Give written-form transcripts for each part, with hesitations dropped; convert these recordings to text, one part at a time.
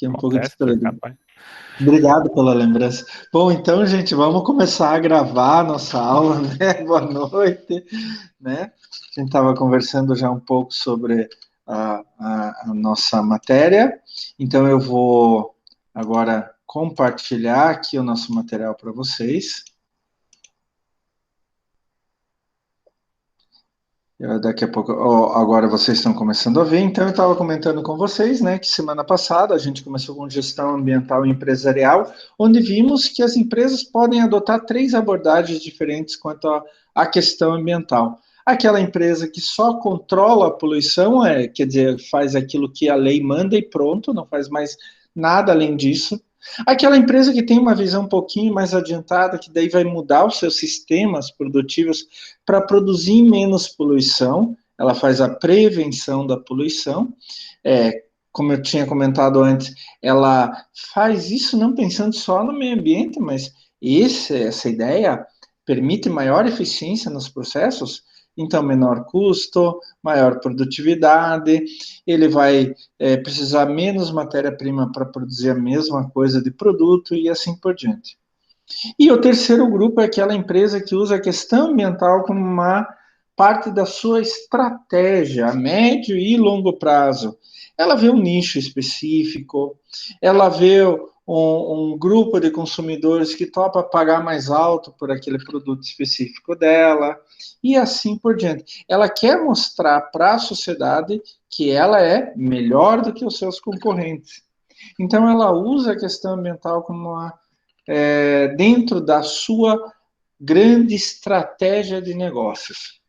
Fiquei um pouco Acontece, distraído. capaz. Obrigado pela lembrança. Bom, então, gente, vamos começar a gravar a nossa aula, né? Boa noite, né? A gente estava conversando já um pouco sobre a nossa matéria, então eu vou agora compartilhar aqui o nosso material para vocês. Daqui a pouco, agora vocês estão começando a ver, então eu estava comentando com vocês, né, que semana passada a gente começou com gestão ambiental e empresarial, onde vimos que as empresas podem adotar 3 abordagens diferentes quanto à questão ambiental. Aquela empresa que só controla a poluição, quer dizer, faz aquilo que a lei manda e pronto, não faz mais nada além disso. Aquela empresa que tem uma visão um pouquinho mais adiantada, que daí vai mudar os seus sistemas produtivos para produzir menos poluição, ela faz a prevenção da poluição. Como eu tinha comentado antes, ela faz isso não pensando só no meio ambiente, mas essa ideia permite maior eficiência nos processos, então menor custo, maior produtividade, ele vai precisar menos matéria-prima para produzir a mesma coisa de produto e assim por diante. E o terceiro grupo é aquela empresa que usa a questão ambiental como uma parte da sua estratégia a médio e longo prazo. Ela vê um nicho específico, ela vê um grupo de consumidores que topa pagar mais alto por aquele produto específico dela, e assim por diante. Ela quer mostrar para a sociedade que ela é melhor do que os seus concorrentes. Então, ela usa a questão ambiental como uma dentro da sua grande estratégia de negócios.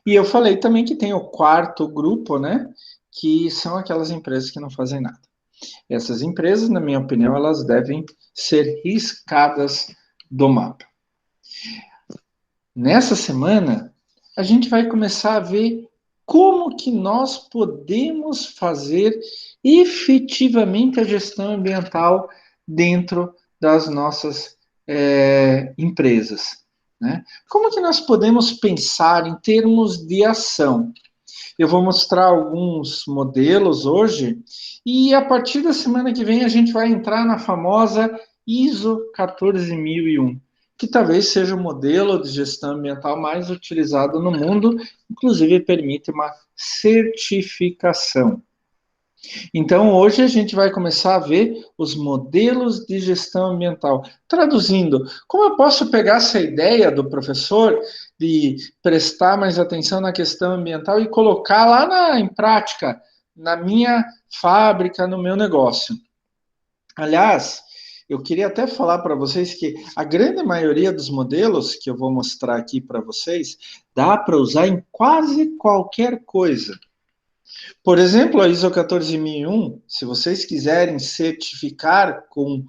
E eu falei também que tem o quarto grupo, né? Que são aquelas empresas que não fazem nada. Essas empresas, na minha opinião, elas devem ser riscadas do mapa. Nessa semana, a gente vai começar a ver como que nós podemos fazer efetivamente a gestão ambiental dentro das nossas empresas. Né? Como que nós podemos pensar em termos de ação? Eu vou mostrar alguns modelos hoje e a partir da semana que vem a gente vai entrar na famosa ISO 14001, que talvez seja o modelo de gestão ambiental mais utilizado no mundo, inclusive permite uma certificação. Então, hoje a gente vai começar a ver os modelos de gestão ambiental. Traduzindo, como eu posso pegar essa ideia do professor de prestar mais atenção na questão ambiental e colocar lá em prática, na minha fábrica, no meu negócio? Aliás, eu queria até falar para vocês que a grande maioria dos modelos que eu vou mostrar aqui para vocês dá para usar em quase qualquer coisa. Por exemplo, a ISO 14001, se vocês quiserem certificar com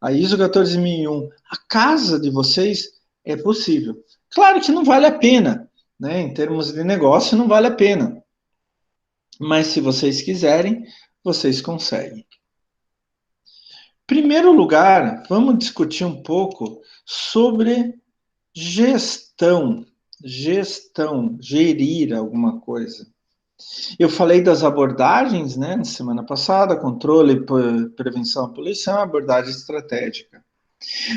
a ISO 14001 a casa de vocês, é possível. Claro que não vale a pena, né? Em termos de negócio, não vale a pena. Mas se vocês quiserem, vocês conseguem. Primeiro lugar, vamos discutir um pouco sobre gestão. Gestão, gerir alguma coisa. Eu falei das abordagens, né, na semana passada, controle, prevenção à poluição, abordagem estratégica.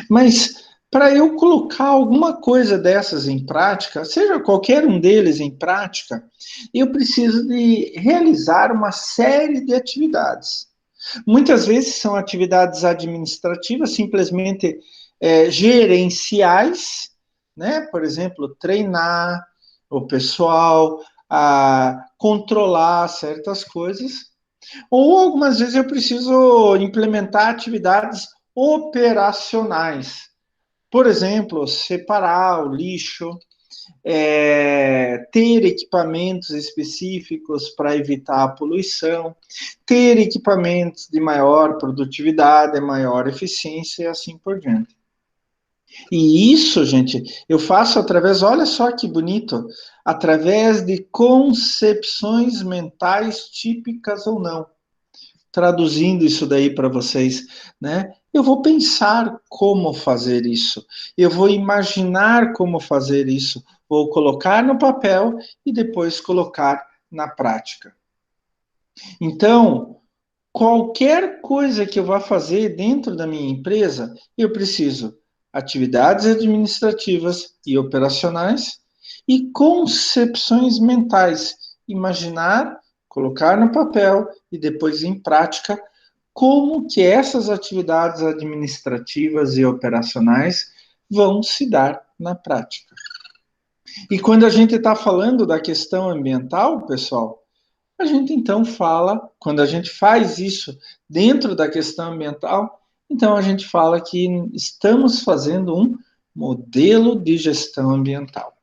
Mas para eu colocar alguma coisa dessas em prática, seja qualquer um deles em prática, eu preciso de realizar uma série de atividades. Muitas vezes são atividades administrativas, simplesmente gerenciais, né? Por exemplo, treinar o pessoal a controlar certas coisas, ou algumas vezes eu preciso implementar atividades operacionais. Por exemplo, separar o lixo, ter equipamentos específicos para evitar a poluição, ter equipamentos de maior produtividade, maior eficiência e assim por diante. E isso, gente, eu faço através, olha só que bonito, através de concepções mentais típicas ou não. Traduzindo isso daí para vocês, né? Eu vou pensar como fazer isso, eu vou imaginar como fazer isso, vou colocar no papel e depois colocar na prática. Então, Qualquer coisa que eu vá fazer dentro da minha empresa, eu preciso atividades administrativas e operacionais e concepções mentais. Imaginar, colocar no papel e depois em prática como que essas atividades administrativas e operacionais vão se dar na prática. E quando a gente está falando da questão ambiental, pessoal, a gente então fala, quando a gente faz isso dentro da questão ambiental, então a gente fala que estamos fazendo um modelo de gestão ambiental.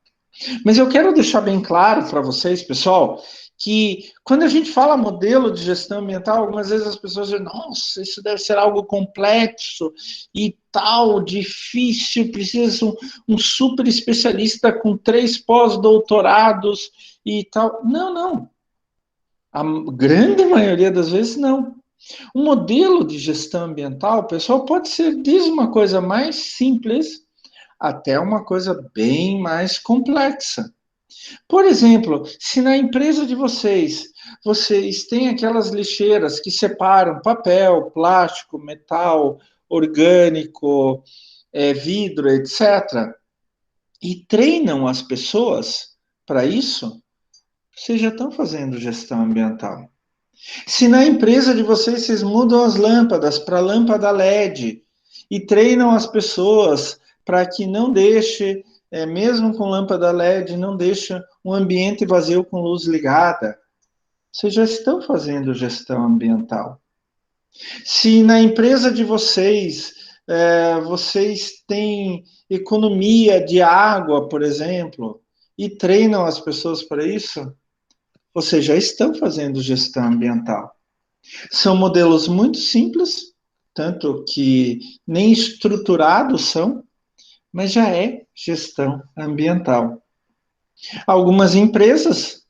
Mas eu quero deixar bem claro para vocês, pessoal, que quando a gente fala modelo de gestão ambiental, algumas vezes as pessoas dizem, nossa, isso deve ser algo complexo e tal, difícil, precisa um super especialista com 3 pós-doutorados e tal. Não, não. A grande maioria das vezes, não. O modelo de gestão ambiental, pessoal, pode ser desde uma coisa mais simples até uma coisa bem mais complexa. Por exemplo, se na empresa de vocês têm aquelas lixeiras que separam papel, plástico, metal, orgânico, vidro, etc., e treinam as pessoas para isso, vocês já estão fazendo gestão ambiental. Se na empresa de vocês mudam as lâmpadas para lâmpada LED e treinam as pessoas para que não deixe, mesmo com lâmpada LED, não deixe um ambiente vazio com luz ligada, vocês já estão fazendo gestão ambiental. Se na empresa de vocês têm economia de água, por exemplo, e treinam as pessoas para isso, vocês já estão fazendo gestão ambiental. São modelos muito simples, tanto que nem estruturados são, mas já é gestão ambiental. Algumas empresas,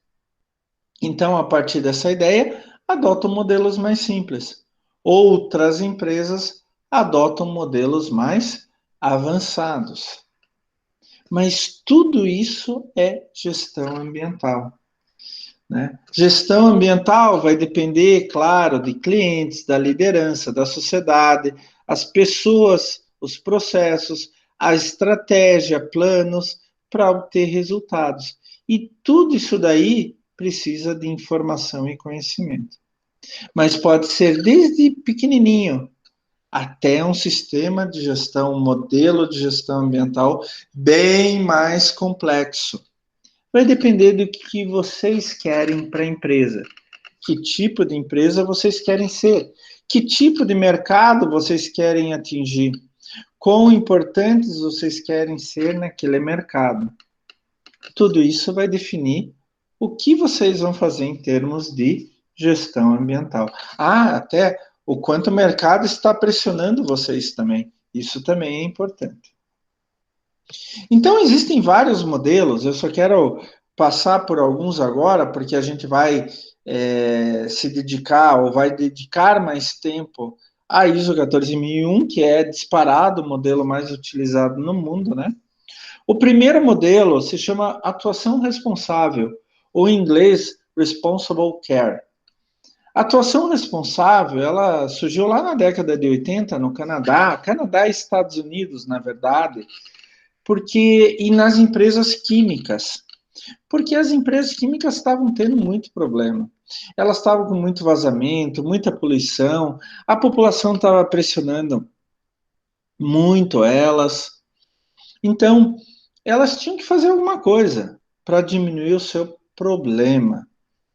então, a partir dessa ideia, adotam modelos mais simples. Outras empresas adotam modelos mais avançados. Mas tudo isso é gestão ambiental. Né? Gestão ambiental vai depender, claro, de clientes, da liderança, da sociedade, as pessoas, os processos, a estratégia, planos para obter resultados. E tudo isso daí precisa de informação e conhecimento. Mas pode ser desde pequenininho até um sistema de gestão, um modelo de gestão ambiental bem mais complexo. Vai depender do que vocês querem para a empresa. Que tipo de empresa vocês querem ser? Que tipo de mercado vocês querem atingir? Quão importantes vocês querem ser naquele mercado? Tudo isso vai definir o que vocês vão fazer em termos de gestão ambiental. Ah, até o quanto o mercado está pressionando vocês também. Isso também é importante. Então, existem vários modelos, eu só quero passar por alguns agora, porque a gente vai se dedicar, ou vai dedicar mais tempo à ISO 14001, que é disparado o modelo mais utilizado no mundo, né? O primeiro modelo se chama atuação responsável, ou em inglês, Responsible Care. A atuação responsável, ela surgiu lá na década de 80 no Canadá e Estados Unidos, na verdade, porque e nas empresas químicas, porque as empresas químicas estavam tendo muito problema. Elas estavam com muito vazamento, muita poluição, a população estava pressionando muito elas. Então, elas tinham que fazer alguma coisa para diminuir o seu problema.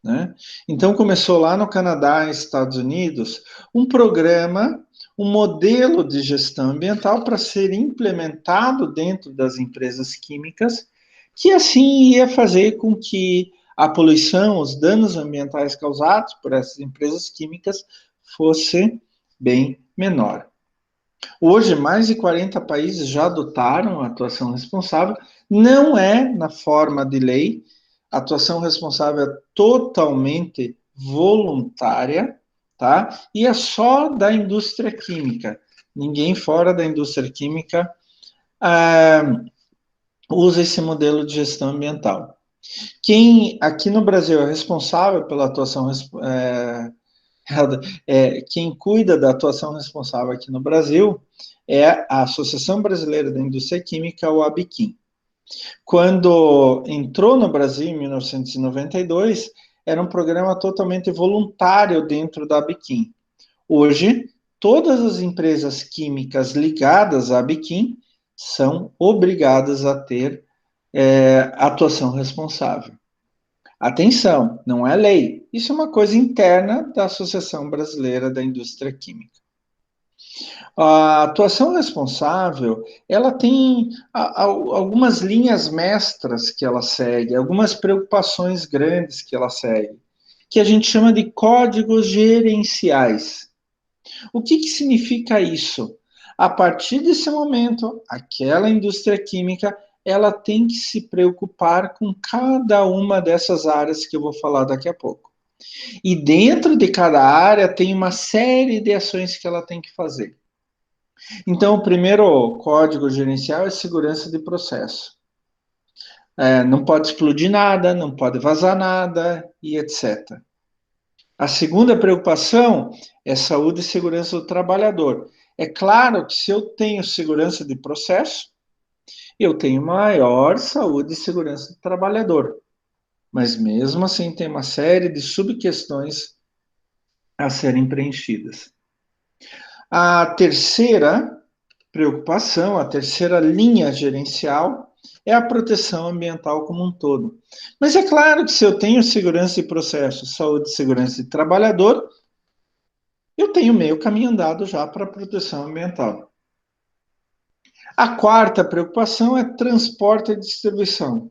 Né? Então, começou lá no Canadá e Estados Unidos um programa, um modelo de gestão ambiental para ser implementado dentro das empresas químicas, que assim ia fazer com que a poluição, os danos ambientais causados por essas empresas químicas fosse bem menor. Hoje, mais de 40 países já adotaram a atuação responsável, não é na forma de lei, a atuação responsável é totalmente voluntária, tá? E é só da indústria química. Ninguém fora da indústria química usa esse modelo de gestão ambiental. Quem aqui no Brasil é responsável pela atuação Quem cuida da atuação responsável aqui no Brasil é a Associação Brasileira da Indústria Química, o ABIQUIM. Quando entrou no Brasil, em 1992, era um programa totalmente voluntário dentro da ABIQUIM. Hoje, todas as empresas químicas ligadas à ABIQUIM são obrigadas a ter atuação responsável. Atenção, não é lei. Isso é uma coisa interna da Associação Brasileira da Indústria Química. A atuação responsável, ela tem algumas linhas mestras que ela segue, algumas preocupações grandes que ela segue, que a gente chama de códigos gerenciais. O que significa isso? A partir desse momento, aquela indústria química, ela tem que se preocupar com cada uma dessas áreas que eu vou falar daqui a pouco. E dentro de cada área tem uma série de ações que ela tem que fazer. Então, o primeiro código gerencial é segurança de processo. Não pode explodir nada, não pode vazar nada e etc. A segunda preocupação é saúde e segurança do trabalhador. É claro que se eu tenho segurança de processo, eu tenho maior saúde e segurança do trabalhador. Mas mesmo assim tem uma série de subquestões a serem preenchidas. A terceira preocupação, a terceira linha gerencial é a proteção ambiental como um todo. Mas é claro que se eu tenho segurança de processo, saúde e segurança de trabalhador, eu tenho meio caminho andado já para a proteção ambiental. A quarta preocupação é transporte e distribuição.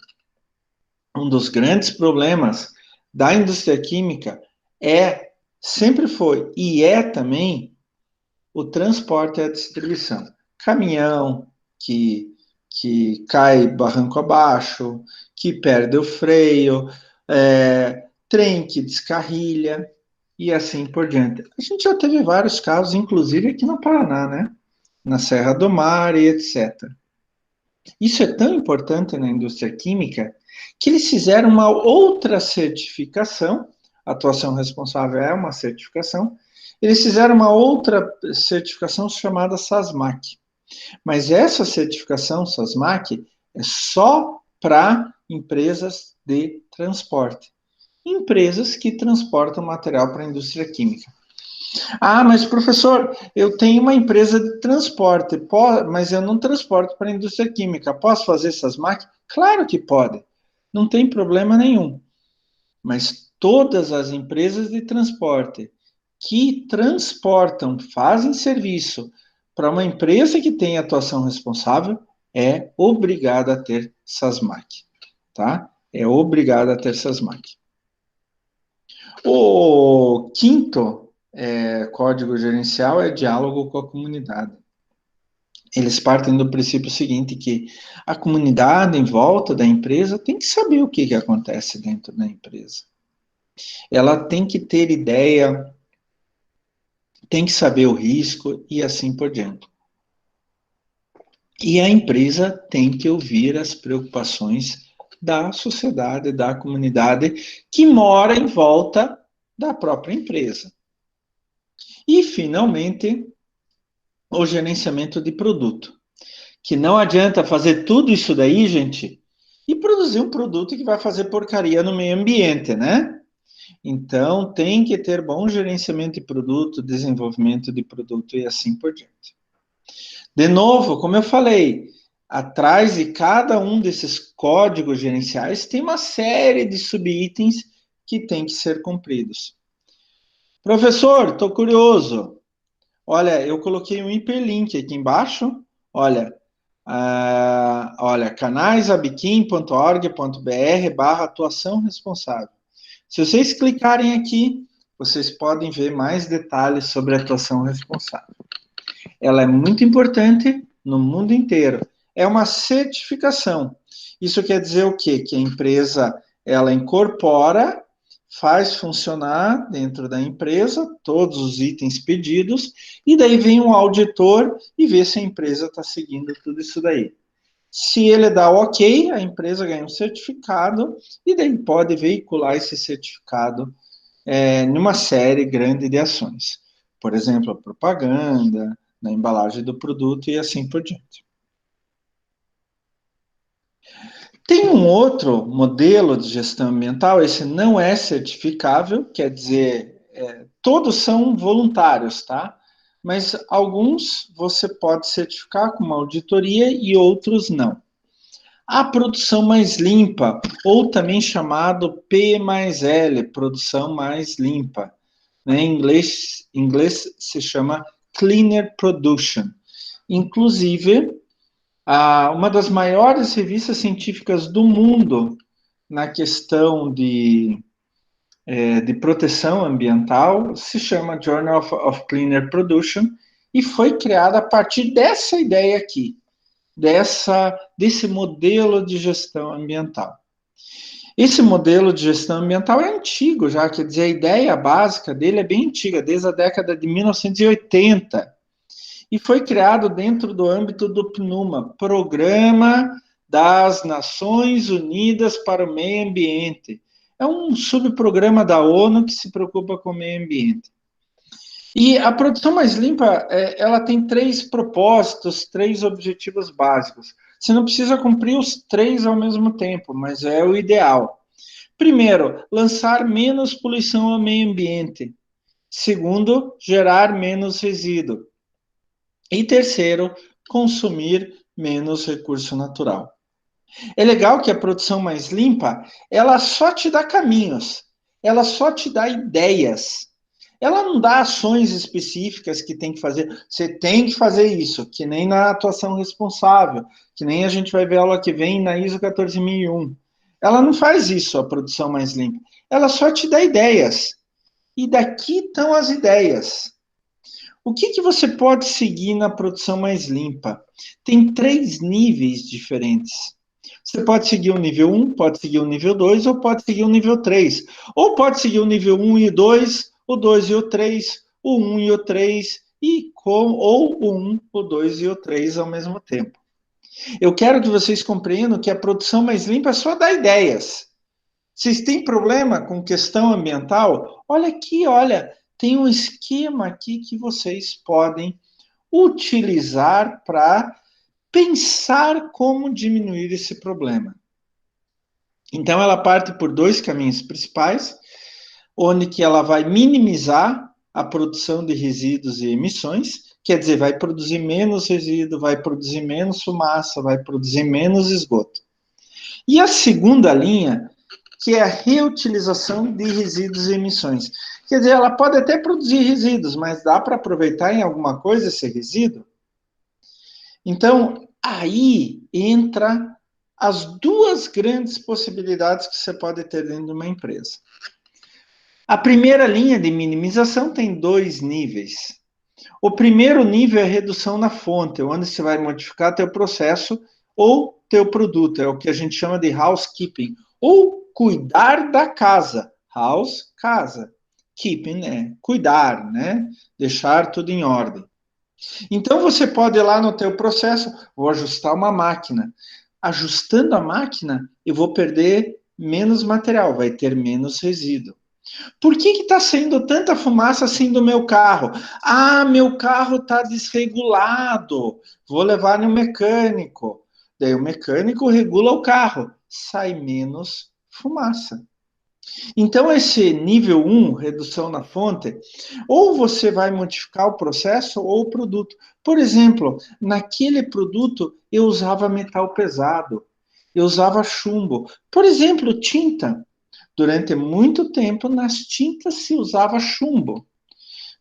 Um dos grandes problemas da indústria química sempre foi e é também o transporte e a distribuição. Caminhão que cai barranco abaixo, que perde o freio, trem que descarrilha e assim por diante. A gente já teve vários casos, inclusive aqui no Paraná, né? Na Serra do Mar e etc. Isso é tão importante na indústria química que eles fizeram uma outra certificação, a atuação responsável é uma certificação, eles fizeram uma outra certificação chamada SASMAC. Mas essa certificação SASMAC é só para empresas de transporte. Empresas que transportam material para a indústria química. Ah, mas professor, eu tenho uma empresa de transporte, mas eu não transporto para a indústria química. Posso fazer essas máquinas? Claro que pode. Não tem problema nenhum. Mas todas as empresas de transporte que transportam, fazem serviço para uma empresa que tem atuação responsável, é obrigada a ter SASMAC, tá? É obrigada a ter SASMAC. O quinto código gerencial é diálogo com a comunidade. Eles partem do princípio seguinte, que a comunidade em volta da empresa tem que saber o que acontece dentro da empresa. Ela tem que ter ideia, tem que saber o risco e assim por diante. E a empresa tem que ouvir as preocupações da sociedade, da comunidade que mora em volta da própria empresa. E, finalmente, o gerenciamento de produto. Que não adianta fazer tudo isso daí, gente, e produzir um produto que vai fazer porcaria no meio ambiente, né? Então, tem que ter bom gerenciamento de produto, desenvolvimento de produto e assim por diante. De novo, como eu falei, atrás de cada um desses códigos gerenciais tem uma série de subitens que tem que ser cumpridos. Professor, estou curioso. Olha, eu coloquei um hiperlink aqui embaixo. Olha, canaisabiquim.org.br/atuação responsável. Se vocês clicarem aqui, vocês podem ver mais detalhes sobre a atuação responsável. Ela é muito importante no mundo inteiro. É uma certificação. Isso quer dizer o quê? Que a empresa ela incorpora, faz funcionar dentro da empresa todos os itens pedidos, e daí vem um auditor e vê se a empresa está seguindo tudo isso daí. Se ele dá o ok, a empresa ganha um certificado e daí pode veicular esse certificado numa série grande de ações. Por exemplo, a propaganda, na embalagem do produto e assim por diante. Tem um outro modelo de gestão ambiental, esse não é certificável, quer dizer, todos são voluntários, tá? Mas alguns você pode certificar com uma auditoria e outros não. A produção mais limpa, ou também chamado P mais L, produção mais limpa. Né? Em inglês se chama Cleaner Production. Inclusive, uma das maiores revistas científicas do mundo na questão de proteção ambiental se chama Journal of Cleaner Production e foi criada a partir dessa ideia aqui, desse modelo de gestão ambiental. Esse modelo de gestão ambiental é antigo já, quer dizer, a ideia básica dele é bem antiga, desde a década de 1980, e foi criado dentro do âmbito do PNUMA, Programa das Nações Unidas para o Meio Ambiente. É um subprograma da ONU que se preocupa com o meio ambiente. E a produção mais limpa, ela tem 3 propósitos, 3 objetivos básicos. Você não precisa cumprir os 3 ao mesmo tempo, mas é o ideal. Primeiro, lançar menos poluição ao meio ambiente. Segundo, gerar menos resíduo. E terceiro, consumir menos recurso natural. É legal que a produção mais limpa, ela só te dá caminhos, ela só te dá ideias. Ela não dá ações específicas que tem que fazer. Você tem que fazer isso, que nem na atuação responsável, que nem a gente vai ver aula que vem na ISO 14001. Ela não faz isso, a produção mais limpa. Ela só te dá ideias. E daqui estão as ideias. O que você pode seguir na produção mais limpa? Tem 3 níveis diferentes. Você pode seguir o nível 1, pode seguir o nível 2, ou pode seguir o nível 3. Ou pode seguir o nível 1 e o 2, o 2 e o 3, o 1 e o 3, ou o 1, o 2 e o 3 ao mesmo tempo. Eu quero que vocês compreendam que a produção mais limpa é só dá ideias. Vocês têm problema com questão ambiental? Olha aqui, olha, tem um esquema aqui que vocês podem utilizar para pensar como diminuir esse problema. Então, ela parte por 2 caminhos principais, onde que ela vai minimizar a produção de resíduos e emissões, quer dizer, vai produzir menos resíduo, vai produzir menos fumaça, vai produzir menos esgoto. E a segunda linha, que é a reutilização de resíduos e emissões. Quer dizer, ela pode até produzir resíduos, mas dá para aproveitar em alguma coisa esse resíduo? Então, aí entra as 2 grandes possibilidades que você pode ter dentro de uma empresa. A primeira linha de minimização tem 2 níveis. O primeiro nível é a redução na fonte, onde você vai modificar teu processo ou teu produto, é o que a gente chama de housekeeping, ou cuidar da casa. House, casa. Keeping é cuidar, né? Deixar tudo em ordem. Então você pode ir lá no teu processo, vou ajustar uma máquina. Ajustando a máquina, eu vou perder menos material, vai ter menos resíduo. Por que está saindo tanta fumaça assim do meu carro? Ah, meu carro está desregulado. Vou levar no mecânico. Daí o mecânico regula o carro. Sai menos fumaça. Então, esse nível 1, redução na fonte, ou você vai modificar o processo ou o produto. Por exemplo, naquele produto eu usava metal pesado, eu usava chumbo. Por exemplo, tinta. Durante muito tempo, nas tintas se usava chumbo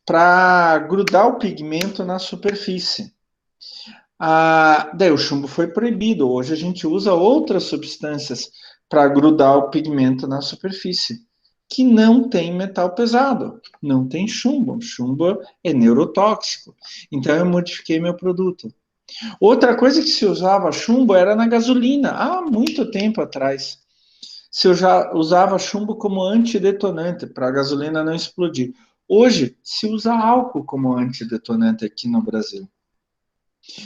para grudar o pigmento na superfície. Daí o chumbo foi proibido. Hoje a gente usa outras substâncias para grudar o pigmento na superfície, que não tem metal pesado, não tem chumbo. Chumbo é neurotóxico. Então eu modifiquei meu produto. Outra coisa que se usava chumbo era na gasolina, há muito tempo atrás. Se eu já usava chumbo como antidetonante para a gasolina não explodir. Hoje se usa álcool como antidetonante aqui no Brasil.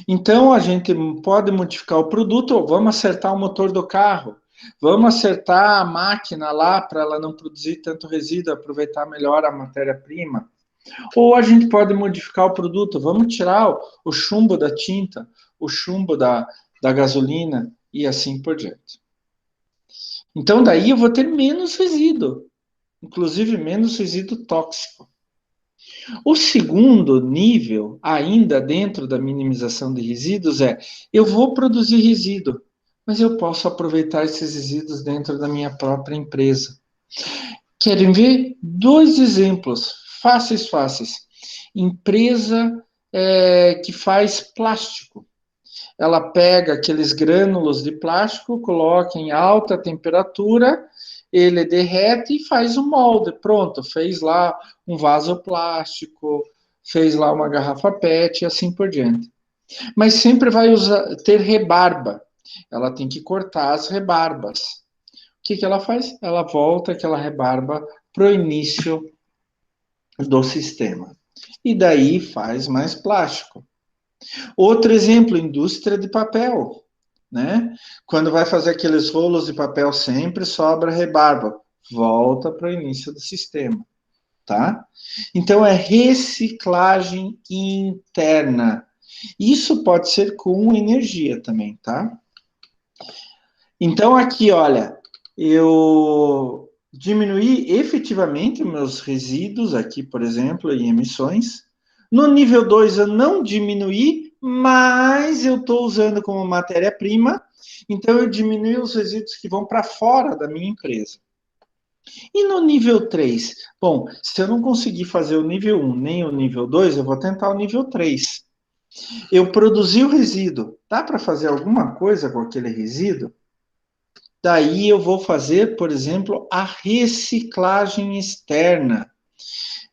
Então, a gente pode modificar o produto, vamos acertar o motor do carro. Vamos acertar a máquina lá para ela não produzir tanto resíduo, aproveitar melhor a matéria-prima. Ou a gente pode modificar o produto, vamos tirar o chumbo da tinta, o chumbo da gasolina e assim por diante. Então, daí eu vou ter menos resíduo, inclusive menos resíduo tóxico. O segundo nível, ainda dentro da minimização de resíduos, é eu vou produzir resíduo, mas eu posso aproveitar esses resíduos dentro da minha própria empresa. Querem ver? Dois exemplos fáceis, fáceis. Empresa que faz plástico. Ela pega aqueles grânulos de plástico, coloca em alta temperatura, ele derrete e faz um molde. Pronto, fez lá um vaso plástico, fez lá uma garrafa PET e assim por diante. Mas sempre vai ter rebarba. Ela tem que cortar as rebarbas. O que ela faz? Ela volta aquela rebarba para o início do sistema. E daí faz mais plástico. Outro exemplo, indústria de papel, né? Quando vai fazer aqueles rolos de papel, sempre sobra rebarba. Volta para o início do sistema, tá? Então, é reciclagem interna. Isso pode ser com energia também, tá? Então, aqui, olha, eu diminuí efetivamente meus resíduos aqui, por exemplo, em emissões. No nível 2 eu não diminuí, mas eu estou usando como matéria-prima, então eu diminui os resíduos que vão para fora da minha empresa. E no nível 3, bom, se eu não conseguir fazer o nível 1 nem o nível 2, eu vou tentar o nível 3. Eu produzi o resíduo, dá para fazer alguma coisa com aquele resíduo? Daí eu vou fazer, por exemplo, a reciclagem externa.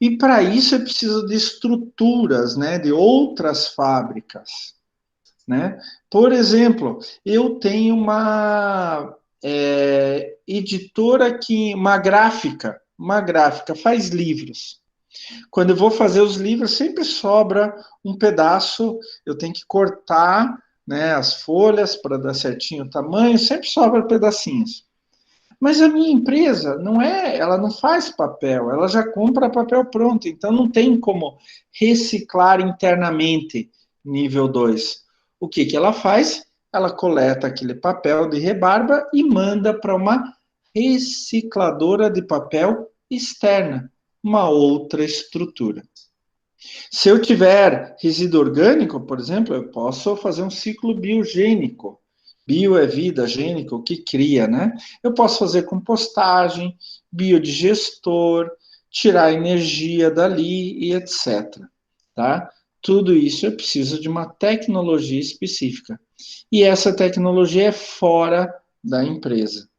E para isso eu preciso de estruturas, né, de outras fábricas, né? Por exemplo, eu tenho uma editora que, uma gráfica faz livros. Quando eu vou fazer os livros, sempre sobra um pedaço, eu tenho que cortar, né, as folhas para dar certinho o tamanho, sempre sobra pedacinhos. Mas a minha empresa ela não faz papel, ela já compra papel pronto, então não tem como reciclar internamente nível 2. O que ela faz? Ela coleta aquele papel de rebarba e manda para uma recicladora de papel externa, uma outra estrutura. Se eu tiver resíduo orgânico, por exemplo, eu posso fazer um ciclo biogênico. Bio é vida, gênico, o que cria, né? Eu posso fazer compostagem, biodigestor, tirar energia dali e etc. Tá? Tudo isso eu preciso de uma tecnologia específica. E essa tecnologia é fora da empresa.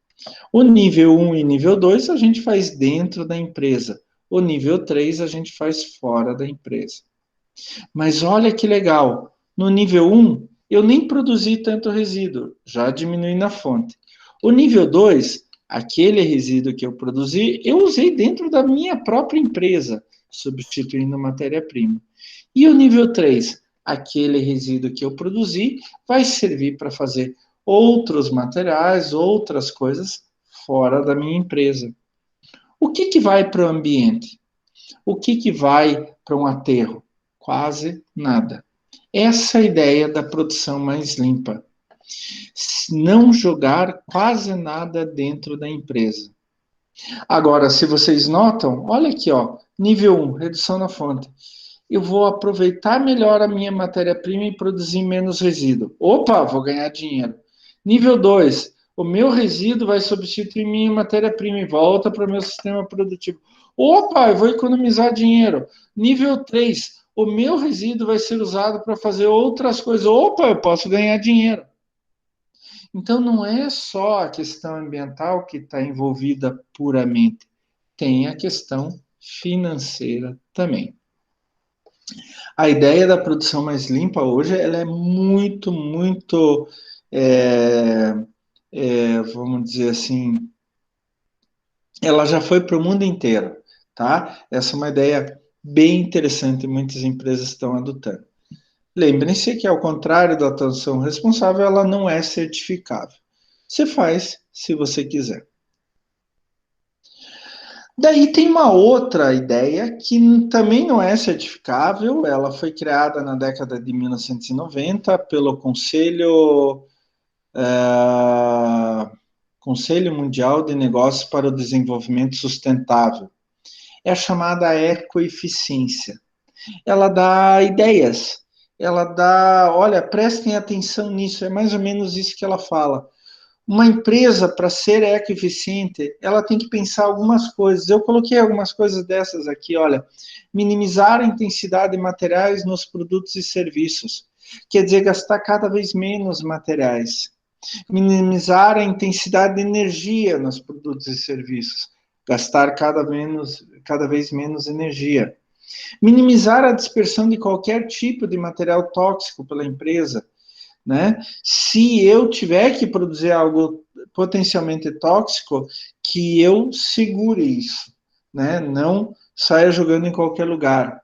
O nível 1 e nível 2 a gente faz dentro da empresa. O nível 3 a gente faz fora da empresa. Mas olha que legal, no nível 1, eu nem produzi tanto resíduo, já diminui na fonte. O nível 2, aquele resíduo que eu produzi, eu usei dentro da minha própria empresa, substituindo matéria-prima. E o nível 3, aquele resíduo que eu produzi, vai servir para fazer outros materiais, outras coisas fora da minha empresa. O que vai para o ambiente? O que vai para um aterro? Quase nada. Essa é a ideia da produção mais limpa. Não jogar quase nada dentro da empresa. Agora, se vocês notam, olha aqui, ó, nível 1, redução na fonte. Eu vou aproveitar melhor a minha matéria-prima e produzir menos resíduo. Opa, vou ganhar dinheiro. Nível 2, o meu resíduo vai substituir minha matéria-prima e volta para o meu sistema produtivo. Opa, eu vou economizar dinheiro. Nível 3, o meu resíduo vai ser usado para fazer outras coisas. Opa, eu posso ganhar dinheiro. Então, não é só a questão ambiental que está envolvida puramente, tem a questão financeira também. A ideia da produção mais limpa hoje ela é muito, muito, é, vamos dizer assim, ela já foi para o mundo inteiro, tá? Essa é uma ideia bem interessante e muitas empresas estão adotando. Lembrem-se que, ao contrário da tradução responsável, ela não é certificável. Você faz se você quiser. Daí tem uma outra ideia que também não é certificável, ela foi criada na década de 1990 pelo Conselho Mundial de Negócios para o Desenvolvimento Sustentável. É a chamada ecoeficiência. Ela dá ideias, ela dá, olha, prestem atenção nisso, é mais ou menos isso que ela fala. Uma empresa, para ser ecoeficiente, ela tem que pensar algumas coisas. Eu coloquei algumas coisas dessas aqui, olha. Minimizar a intensidade de materiais nos produtos e serviços. Quer dizer, gastar cada vez menos materiais. Minimizar a intensidade de energia nos produtos e serviços. Gastar cada vez menos energia. Minimizar a dispersão de qualquer tipo de material tóxico pela empresa, né? Se eu tiver que produzir algo potencialmente tóxico, que eu segure isso, né? Não saia jogando em qualquer lugar.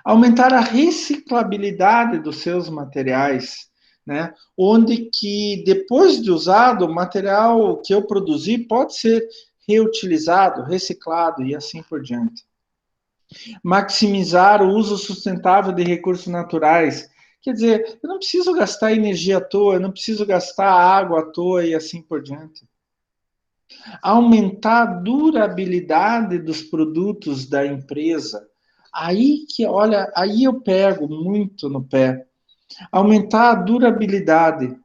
Aumentar a reciclabilidade dos seus materiais, né? Onde que depois de usado, o material que eu produzi pode ser reutilizado, reciclado e assim por diante. Maximizar o uso sustentável de recursos naturais. Quer dizer, eu não preciso gastar energia à toa, eu não preciso gastar água à toa e assim por diante. Aumentar a durabilidade dos produtos da empresa. Aí que, olha, aí eu pego muito no pé. Aumentar a durabilidade.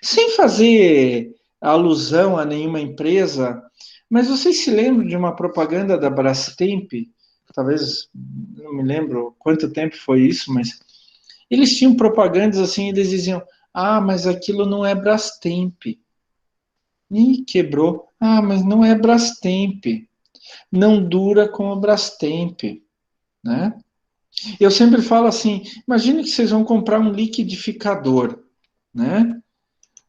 Sem fazer alusão a nenhuma empresa, mas vocês se lembram de uma propaganda da Brastemp? Talvez, não me lembro quanto tempo foi isso, mas eles tinham propagandas assim, eles diziam, ah, mas aquilo não é Brastemp. Ih, quebrou. Ah, mas não é Brastemp. Não dura como Brastemp, né? Eu sempre falo assim, imagine que vocês vão comprar um liquidificador, né?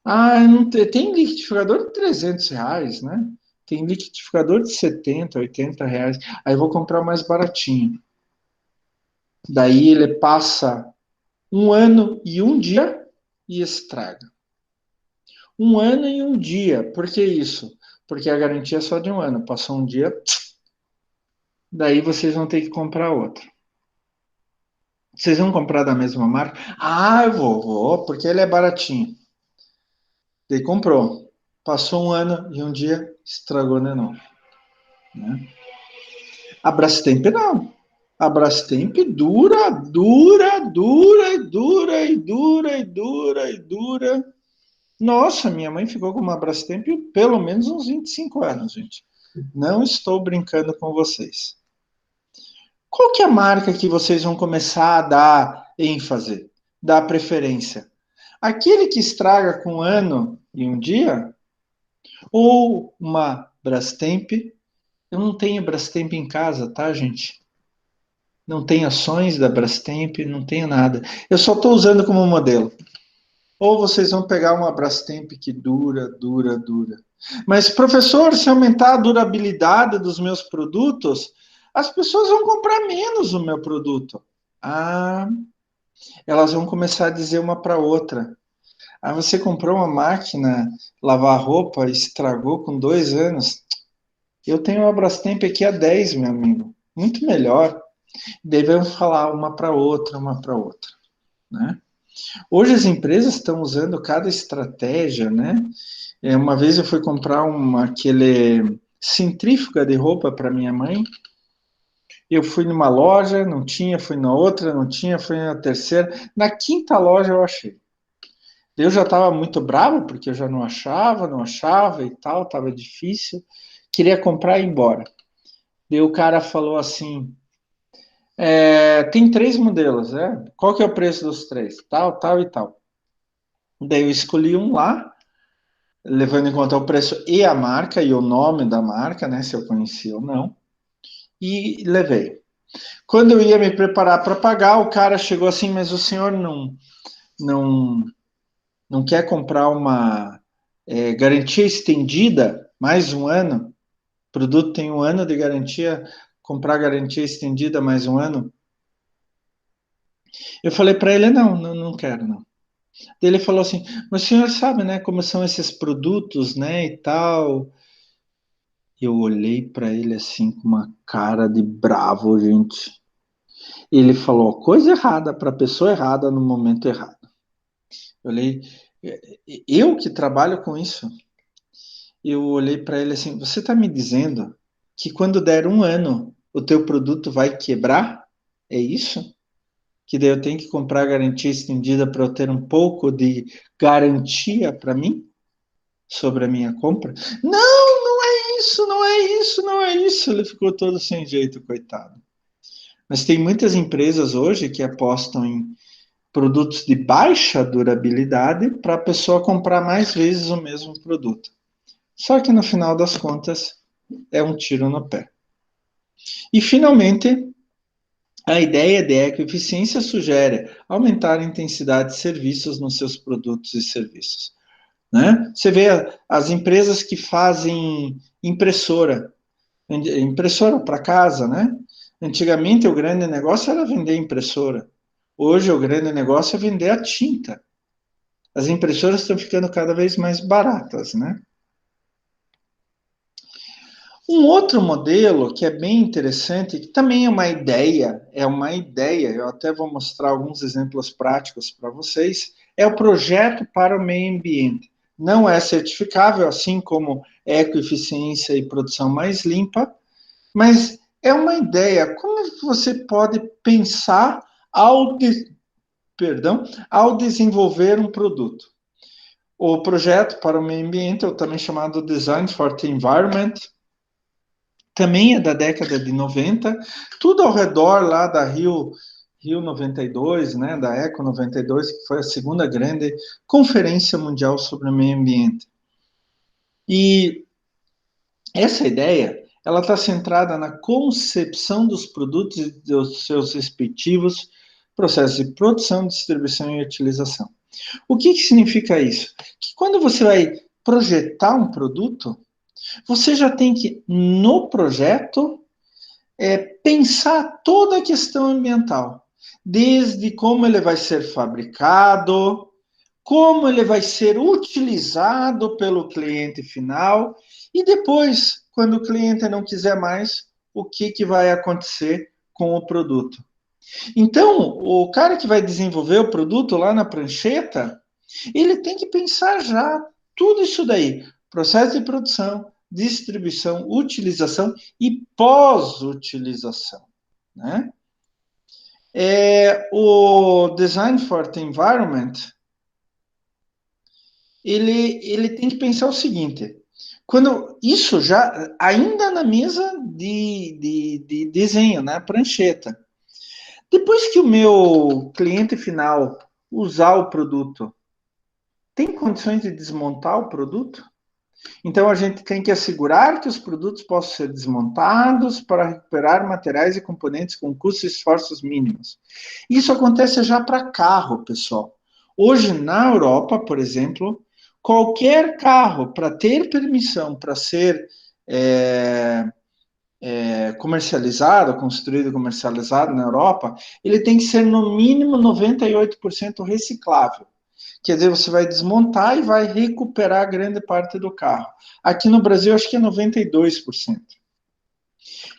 Ah, não tem liquidificador de R$ 300, né? Tem liquidificador de 70, R$ 80. Aí eu vou comprar o mais baratinho. Daí ele passa 1 ano e 1 dia e estraga. 1 ano e 1 dia. Por que isso? Porque a garantia é só de 1 ano. Passou 1 dia, daí vocês vão ter que comprar outro. Vocês vão comprar da mesma marca? Ah, eu vou, porque ele é baratinho. Daí comprou. Passou 1 ano e 1 dia, estragou de novo. Né? A Brastemp não. A Brastemp dura, dura, dura, e dura, e dura, e dura, e dura. Nossa, minha mãe ficou com uma Brastemp pelo menos uns 25 anos, gente. Não estou brincando com vocês. Qual que é a marca que vocês vão começar a dar ênfase, dar preferência? Aquele que estraga com 1 ano e 1 dia? Ou uma Brastemp? Eu não tenho Brastemp em casa, tá, gente? Não tenho ações da Brastemp, não tenho nada. Eu só estou usando como modelo. Ou vocês vão pegar uma Brastemp que dura, dura, dura. Mas, professor, se aumentar a durabilidade dos meus produtos, as pessoas vão comprar menos o meu produto. Ah, elas vão começar a dizer uma para outra. Ah, você comprou uma máquina lavar roupa e estragou com 2 anos. Eu tenho uma Brastemp aqui há 10, meu amigo. Muito melhor. Devemos falar uma para outra, né? Hoje as empresas estão usando cada estratégia, né? Uma vez eu fui comprar aquele centrífuga de roupa para minha mãe. Eu fui numa loja, não tinha, fui na outra, não tinha, fui na terceira. Na quinta loja eu achei. Eu já estava muito bravo, porque eu já não achava, não achava e tal, estava difícil. Queria comprar e ir embora. Daí o cara falou assim: tem 3 modelos, né? Qual que é o preço dos três? Tal, tal e tal. Daí eu escolhi um lá, levando em conta o preço e a marca e o nome da marca, né? Se eu conhecia ou não. E levei. Quando eu ia me preparar para pagar, o cara chegou assim, mas o senhor não, não quer comprar uma garantia estendida, mais 1 ano? O produto tem 1 ano de garantia, comprar garantia estendida mais 1 ano? Eu falei para ele, não, não, não quero, não. Ele falou assim, mas o senhor sabe, né, como são esses produtos, né, e tal. Eu olhei para ele assim com uma cara de bravo, gente. Ele falou coisa errada para a pessoa errada no momento errado. Eu olhei, eu que trabalho com isso, eu olhei para ele assim, você está me dizendo que quando der 1 ano o teu produto vai quebrar? É isso? Que daí eu tenho que comprar garantia estendida para eu ter um pouco de garantia para mim sobre a minha compra? Não, não é isso, não é isso, não é isso. Ele ficou todo sem jeito, coitado. Mas tem muitas empresas hoje que apostam em produtos de baixa durabilidade para a pessoa comprar mais vezes o mesmo produto. Só que no final das contas é um tiro no pé. E finalmente, a ideia de ecoeficiência sugere aumentar a intensidade de serviços nos seus produtos e serviços. Né? Você vê as empresas que fazem impressora para casa, né? Antigamente o grande negócio era vender impressora. Hoje o grande negócio é vender a tinta. As impressoras estão ficando cada vez mais baratas, né? Um outro modelo que é bem interessante, que também é uma ideia, eu até vou mostrar alguns exemplos práticos para vocês, é o projeto para o meio ambiente. Não é certificável, assim como ecoeficiência e produção mais limpa, mas é uma ideia. Como você pode pensar ao, perdão, ao desenvolver um produto? O projeto para o meio ambiente, ou também chamado Design for the Environment, também é da década de 90, tudo ao redor lá da Rio 92, né, da Eco 92, que foi a segunda grande conferência mundial sobre o meio ambiente. E essa ideia, ela está centrada na concepção dos produtos e dos seus respectivos processos de produção, distribuição e utilização. O que significa isso? Que quando você vai projetar um produto, você já tem que, no projeto, pensar toda a questão ambiental, desde como ele vai ser fabricado, como ele vai ser utilizado pelo cliente final e depois, quando o cliente não quiser mais, o que vai acontecer com o produto. Então, o cara que vai desenvolver o produto lá na prancheta, ele tem que pensar já tudo isso daí: processo de produção, distribuição, utilização e pós-utilização. Né? O Design for the Environment, ele tem que pensar o seguinte: quando isso já, ainda na mesa de desenho, né, prancheta, depois que o meu cliente final usar o produto, tem condições de desmontar o produto? Então, a gente tem que assegurar que os produtos possam ser desmontados para recuperar materiais e componentes com custos e esforços mínimos. Isso acontece já para carro, pessoal. Hoje, na Europa, por exemplo, qualquer carro, para ter permissão para ser comercializado, construído e comercializado na Europa, ele tem que ser no mínimo 98% reciclável. Quer dizer, você vai desmontar e vai recuperar grande parte do carro. Aqui no Brasil, acho que é 92%.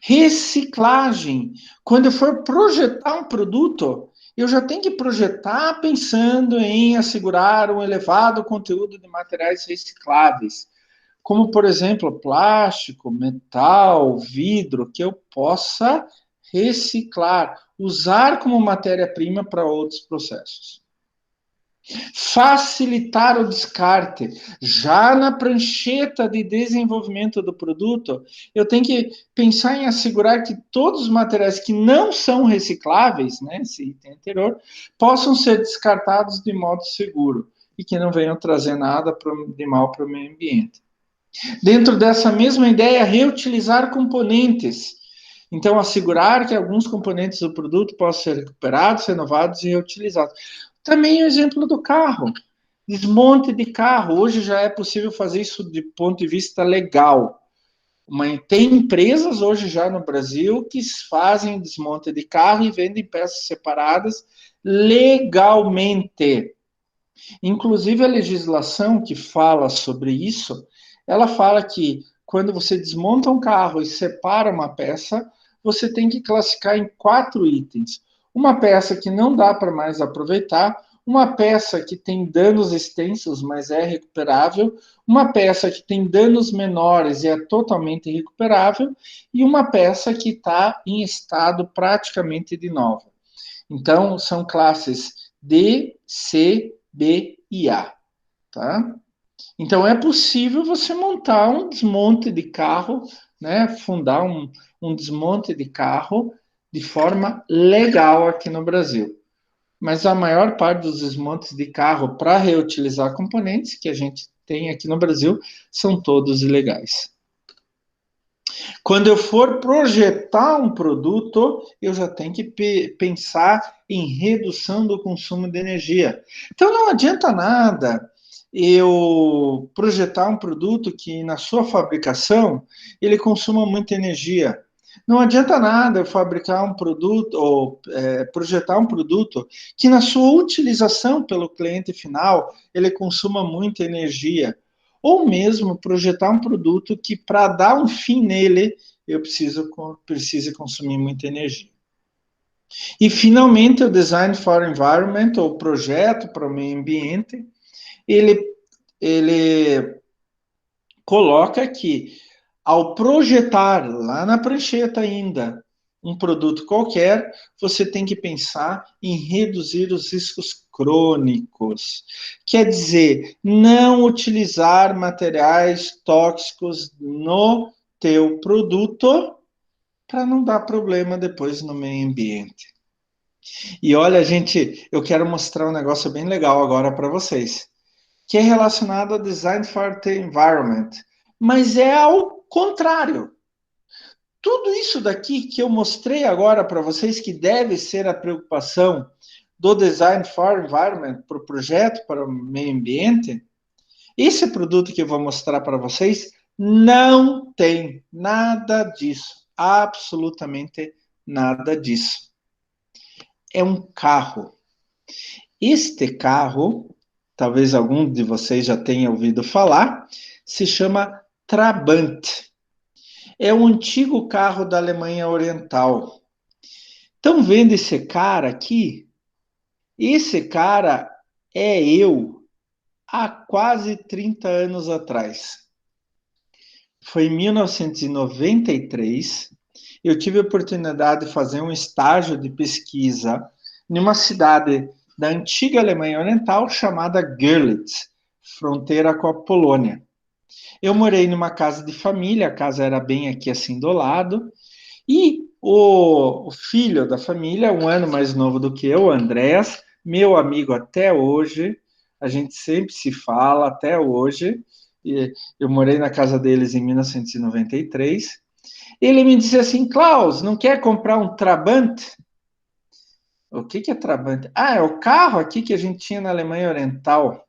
Reciclagem. Quando eu for projetar um produto, eu já tenho que projetar pensando em assegurar um elevado conteúdo de materiais recicláveis, como, por exemplo, plástico, metal, vidro, que eu possa reciclar, usar como matéria-prima para outros processos. Facilitar o descarte. Já na prancheta de desenvolvimento do produto, eu tenho que pensar em assegurar que todos os materiais que não são recicláveis, né, esse item anterior, possam ser descartados de modo seguro e que não venham trazer nada de mal para o meio ambiente. Dentro dessa mesma ideia, reutilizar componentes. Então, assegurar que alguns componentes do produto possam ser recuperados, renovados e reutilizados. Também o exemplo do carro. Desmonte de carro. Hoje já é possível fazer isso de ponto de vista legal. Tem empresas hoje já no Brasil que fazem desmonte de carro e vendem peças separadas legalmente. Inclusive, a legislação que fala sobre isso, ela fala que quando você desmonta um carro e separa uma peça, você tem que classificar em 4 itens. Uma peça que não dá para mais aproveitar, uma peça que tem danos extensos, mas é recuperável, uma peça que tem danos menores e é totalmente recuperável, e uma peça que está em estado praticamente de nova. Então, são classes D, C, B e A, tá? Então, é possível você montar um desmonte de carro, né? Fundar um desmonte de carro de forma legal aqui no Brasil. Mas a maior parte dos desmontes de carro para reutilizar componentes que a gente tem aqui no Brasil são todos ilegais. Quando eu for projetar um produto, eu já tenho que pensar em redução do consumo de energia. Então não adianta nada eu projetar um produto que na sua fabricação ele consuma muita energia. Não adianta nada eu fabricar um produto ou projetar um produto que na sua utilização pelo cliente final ele consuma muita energia. Ou mesmo projetar um produto que, para dar um fim nele, eu precise consumir muita energia. E, finalmente, o Design for Environment, ou projeto para o meio ambiente, ele, ele coloca que, ao projetar lá na prancheta ainda um produto qualquer, você tem que pensar em reduzir os riscos crônicos. Quer dizer, não utilizar materiais tóxicos no teu produto para não dar problema depois no meio ambiente. E olha, gente, eu quero mostrar um negócio bem legal agora para vocês, que é relacionado ao Design for the Environment, mas é ao contrário. Tudo isso daqui que eu mostrei agora para vocês, que deve ser a preocupação do Design for Environment para o projeto, para o meio ambiente, esse produto que eu vou mostrar para vocês não tem nada disso, absolutamente nada disso. É um carro. Este carro, talvez algum de vocês já tenha ouvido falar, se chama Trabant. É um antigo carro da Alemanha Oriental. Estão vendo esse cara aqui? Esse cara é eu há quase 30 anos atrás. Foi em 1993. Eu tive a oportunidade de fazer um estágio de pesquisa numa cidade da antiga Alemanha Oriental chamada Görlitz, fronteira com a Polônia. Eu morei numa casa de família, a casa era bem aqui assim do lado, e o filho da família, um ano mais novo do que eu, o Andréas, meu amigo até hoje, a gente sempre se fala até hoje. Eu morei na casa deles em 1993. Ele me disse assim: Klaus, não quer comprar um Trabant? O que é Trabant? Ah, é o carro aqui que a gente tinha na Alemanha Oriental.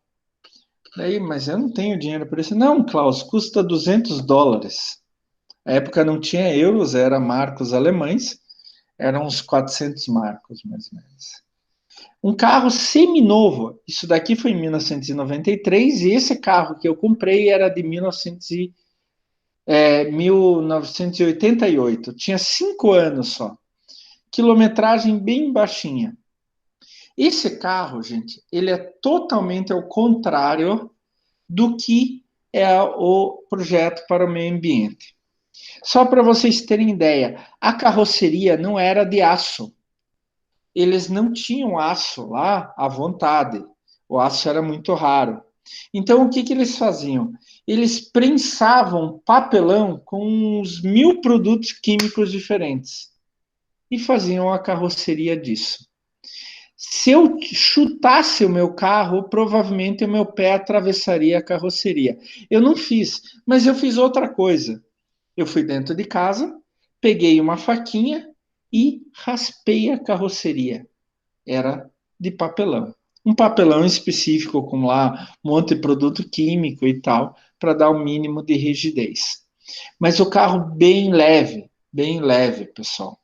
Daí, mas eu não tenho dinheiro para isso. Não, Klaus, custa US$ 200. Na época não tinha euros, era marcos alemães, eram uns 400 marcos, mais ou menos. Um carro seminovo, isso daqui foi em 1993, e esse carro que eu comprei era de 1988, tinha 5 anos só, quilometragem bem baixinha. Esse carro, gente, ele é totalmente ao contrário do que é o projeto para o meio ambiente. Só para vocês terem ideia, a carroceria não era de aço. Eles não tinham aço lá à vontade. O aço era muito raro. Então, o que eles faziam? Eles prensavam papelão com uns 1.000 produtos químicos diferentes e faziam a carroceria disso. Se eu chutasse o meu carro, provavelmente o meu pé atravessaria a carroceria. Eu não fiz, mas eu fiz outra coisa. Eu fui dentro de casa, peguei uma faquinha e raspei a carroceria. Era de papelão. Um papelão específico com lá um monte de produto químico e tal, para dar o mínimo de rigidez. Mas o carro bem leve, pessoal.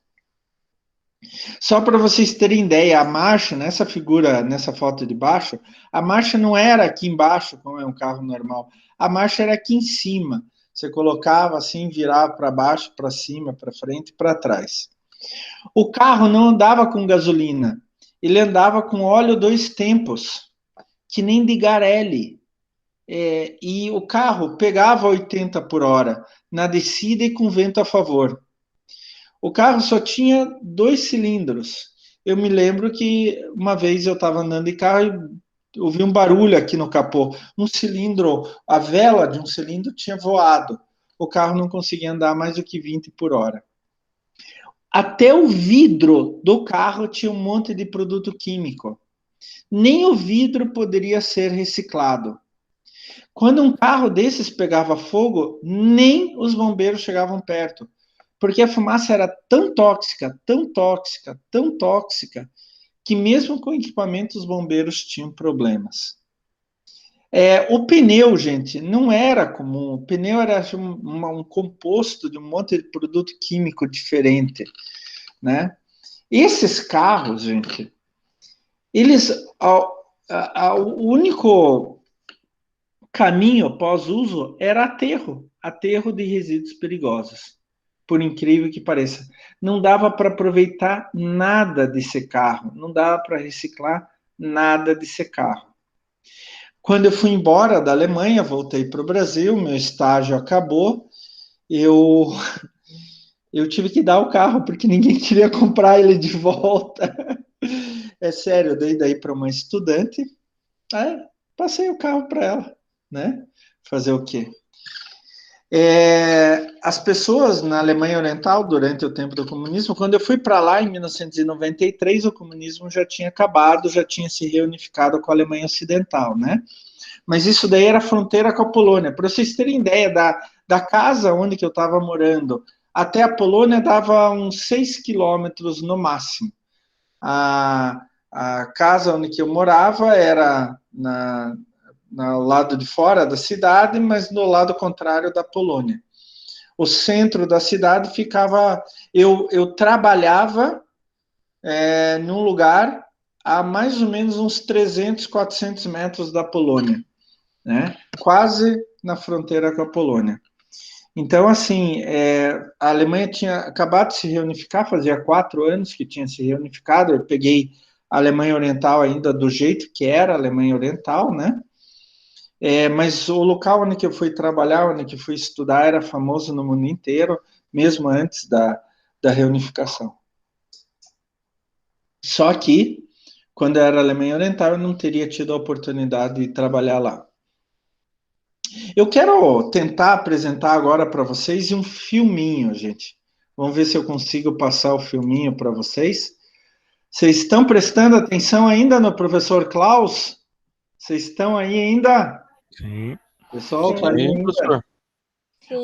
Só para vocês terem ideia, a marcha, nessa figura, nessa foto de baixo, a marcha não era aqui embaixo, como é um carro normal. A marcha era aqui em cima. Você colocava assim, virava para baixo, para cima, para frente e para trás. O carro não andava com gasolina, ele andava com óleo dois tempos, que nem de Garelli. E o carro pegava 80 por hora na descida e com vento a favor. O carro só tinha dois cilindros. Eu me lembro que uma vez eu estava andando de carro e ouvi um barulho aqui no capô. Um cilindro, a vela de um cilindro tinha voado. O carro não conseguia andar mais do que 20 por hora. Até o vidro do carro tinha um monte de produto químico. Nem o vidro poderia ser reciclado. Quando um carro desses pegava fogo, nem os bombeiros chegavam perto, porque a fumaça era tão tóxica, tão tóxica, tão tóxica, que mesmo com equipamento os bombeiros tinham problemas. O pneu, gente, não era comum. O pneu era um composto de um monte de produto químico diferente, né? Esses carros, gente, eles, o único caminho pós-uso era aterro de resíduos perigosos. Por incrível que pareça, não dava para aproveitar nada desse carro, não dava para reciclar nada desse carro. Quando eu fui embora da Alemanha, voltei para o Brasil, meu estágio acabou, eu eu tive que dar o carro porque ninguém queria comprar ele de volta. É sério, eu dei daí para uma estudante, aí passei o carro para ela, né? Fazer o quê? As pessoas na Alemanha Oriental, durante o tempo do comunismo, quando eu fui para lá em 1993, o comunismo já tinha acabado, já tinha se reunificado com a Alemanha Ocidental, né? Mas isso daí era fronteira com a Polônia. Para vocês terem ideia, da casa onde que eu estava morando até a Polônia dava uns 6 quilômetros no máximo. A, a casa onde que eu morava era no lado de fora da cidade, mas no lado contrário da Polônia. O centro da cidade ficava. Eu trabalhava num lugar a mais ou menos uns 300, 400 metros da Polônia, né? Quase na fronteira com a Polônia. Então, assim, a Alemanha tinha acabado de se reunificar, fazia 4 anos que tinha se reunificado. Eu peguei a Alemanha Oriental ainda do jeito que era a Alemanha Oriental, né? Mas o local onde que eu fui trabalhar, onde que fui estudar, era famoso no mundo inteiro, mesmo antes da reunificação. Só que, quando eu era Alemanha Oriental, eu não teria tido a oportunidade de trabalhar lá. Eu quero tentar apresentar agora para vocês um filminho, gente. Vamos ver se eu consigo passar o filminho para vocês. Vocês estão prestando atenção ainda no professor Klaus? Vocês estão aí ainda? Sim. Pessoal, tá aí Sim, ainda? professor.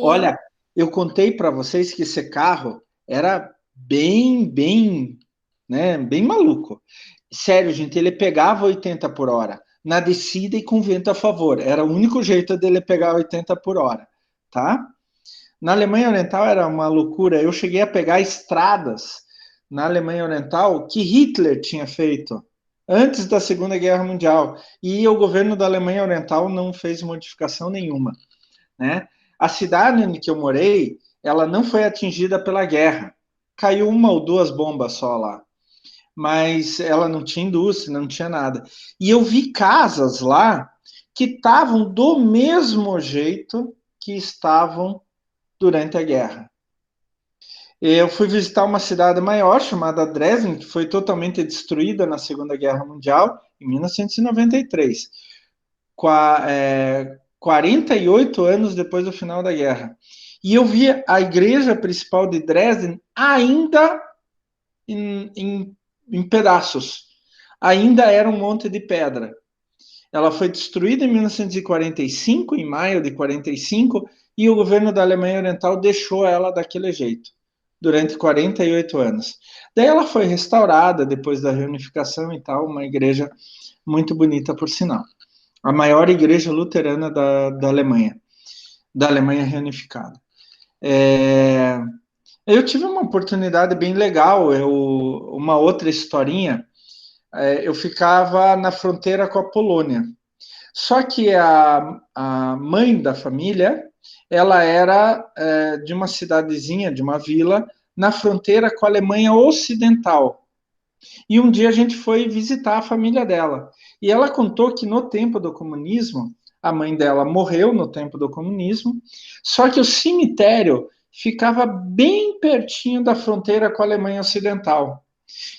Olha, eu contei para vocês que esse carro era bem, né, bem maluco. Sério, gente, ele pegava 80 por hora na descida e com vento a favor. Era o único jeito dele pegar 80 por hora, tá? Na Alemanha Oriental era uma loucura. Eu cheguei a pegar estradas na Alemanha Oriental que Hitler tinha feito antes da Segunda Guerra Mundial. E o governo da Alemanha Oriental não fez modificação nenhuma, né? A cidade onde eu morei, ela não foi atingida pela guerra. Caiu uma ou duas bombas só lá. Mas ela não tinha indústria, não tinha nada. E eu vi casas lá que estavam do mesmo jeito que estavam durante a guerra. Eu fui visitar uma cidade maior chamada Dresden, que foi totalmente destruída na Segunda Guerra Mundial, em 1993, 48 anos depois do final da guerra. E eu vi a igreja principal de Dresden ainda em pedaços. Ainda era um monte de pedra. Ela foi destruída em 1945, em maio de 45, e o governo da Alemanha Oriental deixou ela daquele jeito, durante 48 anos. Daí ela foi restaurada depois da reunificação e tal, uma igreja muito bonita, por sinal. A maior igreja luterana da Alemanha reunificada. Eu tive uma oportunidade bem legal, uma outra historinha. Eu ficava na fronteira com a Polônia. Só que a mãe da família, ela era de uma cidadezinha, de uma vila, na fronteira com a Alemanha Ocidental. E um dia a gente foi visitar a família dela. E ela contou que no tempo do comunismo, a mãe dela morreu no tempo do comunismo, só que o cemitério ficava bem pertinho da fronteira com a Alemanha Ocidental.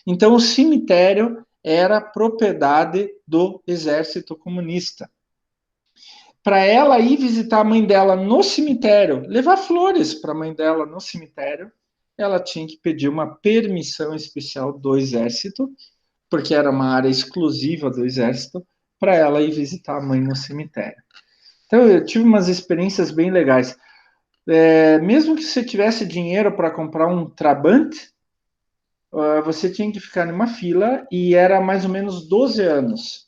Então o cemitério era propriedade do exército comunista. Para ela ir visitar a mãe dela no cemitério, levar flores para a mãe dela no cemitério, ela tinha que pedir uma permissão especial do exército, porque era uma área exclusiva do exército, para ela ir visitar a mãe no cemitério. Então eu tive umas experiências bem legais. Mesmo que você tivesse dinheiro para comprar um Trabant, você tinha que ficar numa fila e era mais ou menos 12 anos.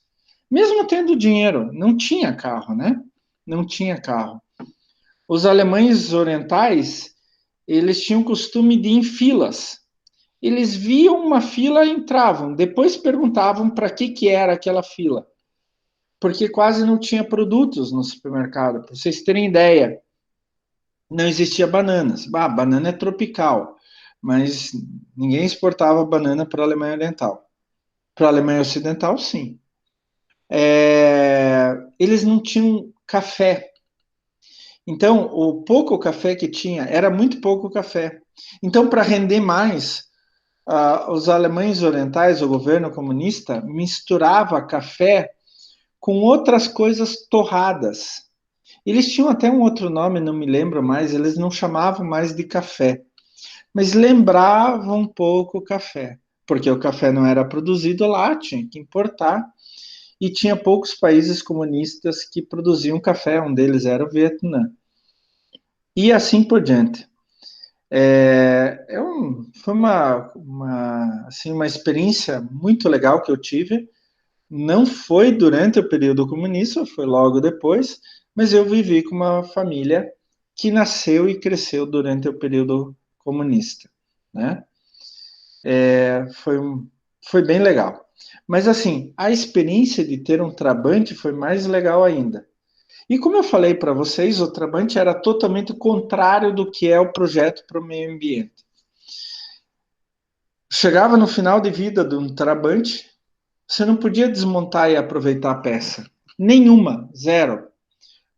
Mesmo tendo dinheiro, não tinha carro, né? Não tinha carro. Os alemães orientais, eles tinham o costume de ir em filas. Eles viam uma fila e entravam, depois perguntavam para que era aquela fila, porque quase não tinha produtos no supermercado. Para vocês terem ideia, não existia bananas. Banana é tropical, mas ninguém exportava banana para a Alemanha Oriental. Para a Alemanha Ocidental, sim. Eles não tinham café. Então, o pouco café que tinha era muito pouco café. Então, para render mais, os alemães orientais, o governo comunista, misturava café com outras coisas torradas. Eles tinham até um outro nome, não me lembro mais, eles não chamavam mais de café, mas lembrava um pouco o café, porque o café não era produzido lá, tinha que importar, e tinha poucos países comunistas que produziam café, um deles era o Vietnã. E assim por diante. Foi assim, uma experiência muito legal que eu tive. Não foi durante o período comunista, foi logo depois, mas eu vivi com uma família que nasceu e cresceu durante o período comunista, né? Foi, foi bem legal. Mas assim, a experiência de ter um Trabant foi mais legal ainda. E como eu falei para vocês, o Trabant era totalmente o contrário do que é o projeto para o meio ambiente. Chegava no final de vida de um Trabant, você não podia desmontar e aproveitar a peça. Nenhuma, zero.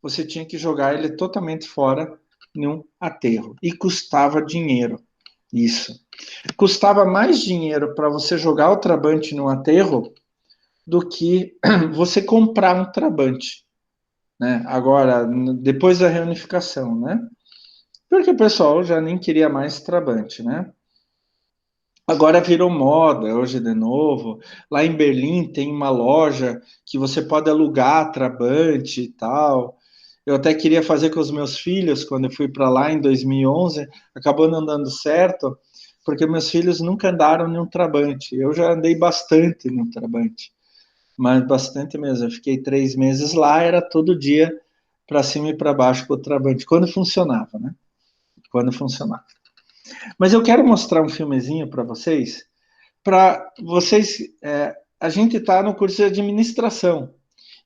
Você tinha que jogar ele totalmente fora em um aterro. E custava dinheiro. Isso. Custava mais dinheiro para você jogar o Trabant no aterro do que você comprar um Trabant, né? Agora, depois da reunificação, né? Porque o pessoal já nem queria mais Trabant, né? Agora virou moda, hoje de novo. Lá em Berlim tem uma loja que você pode alugar Trabant e tal. Eu até queria fazer com os meus filhos quando eu fui para lá em 2011, acabou não dando certo, porque meus filhos nunca andaram em um Trabant. Eu já andei bastante no Trabant, mas bastante mesmo. Eu fiquei 3 meses lá, era todo dia para cima e para baixo com o Trabant, quando funcionava, né? Quando funcionava. Mas eu quero mostrar um filmezinho para vocês. A gente está no curso de administração.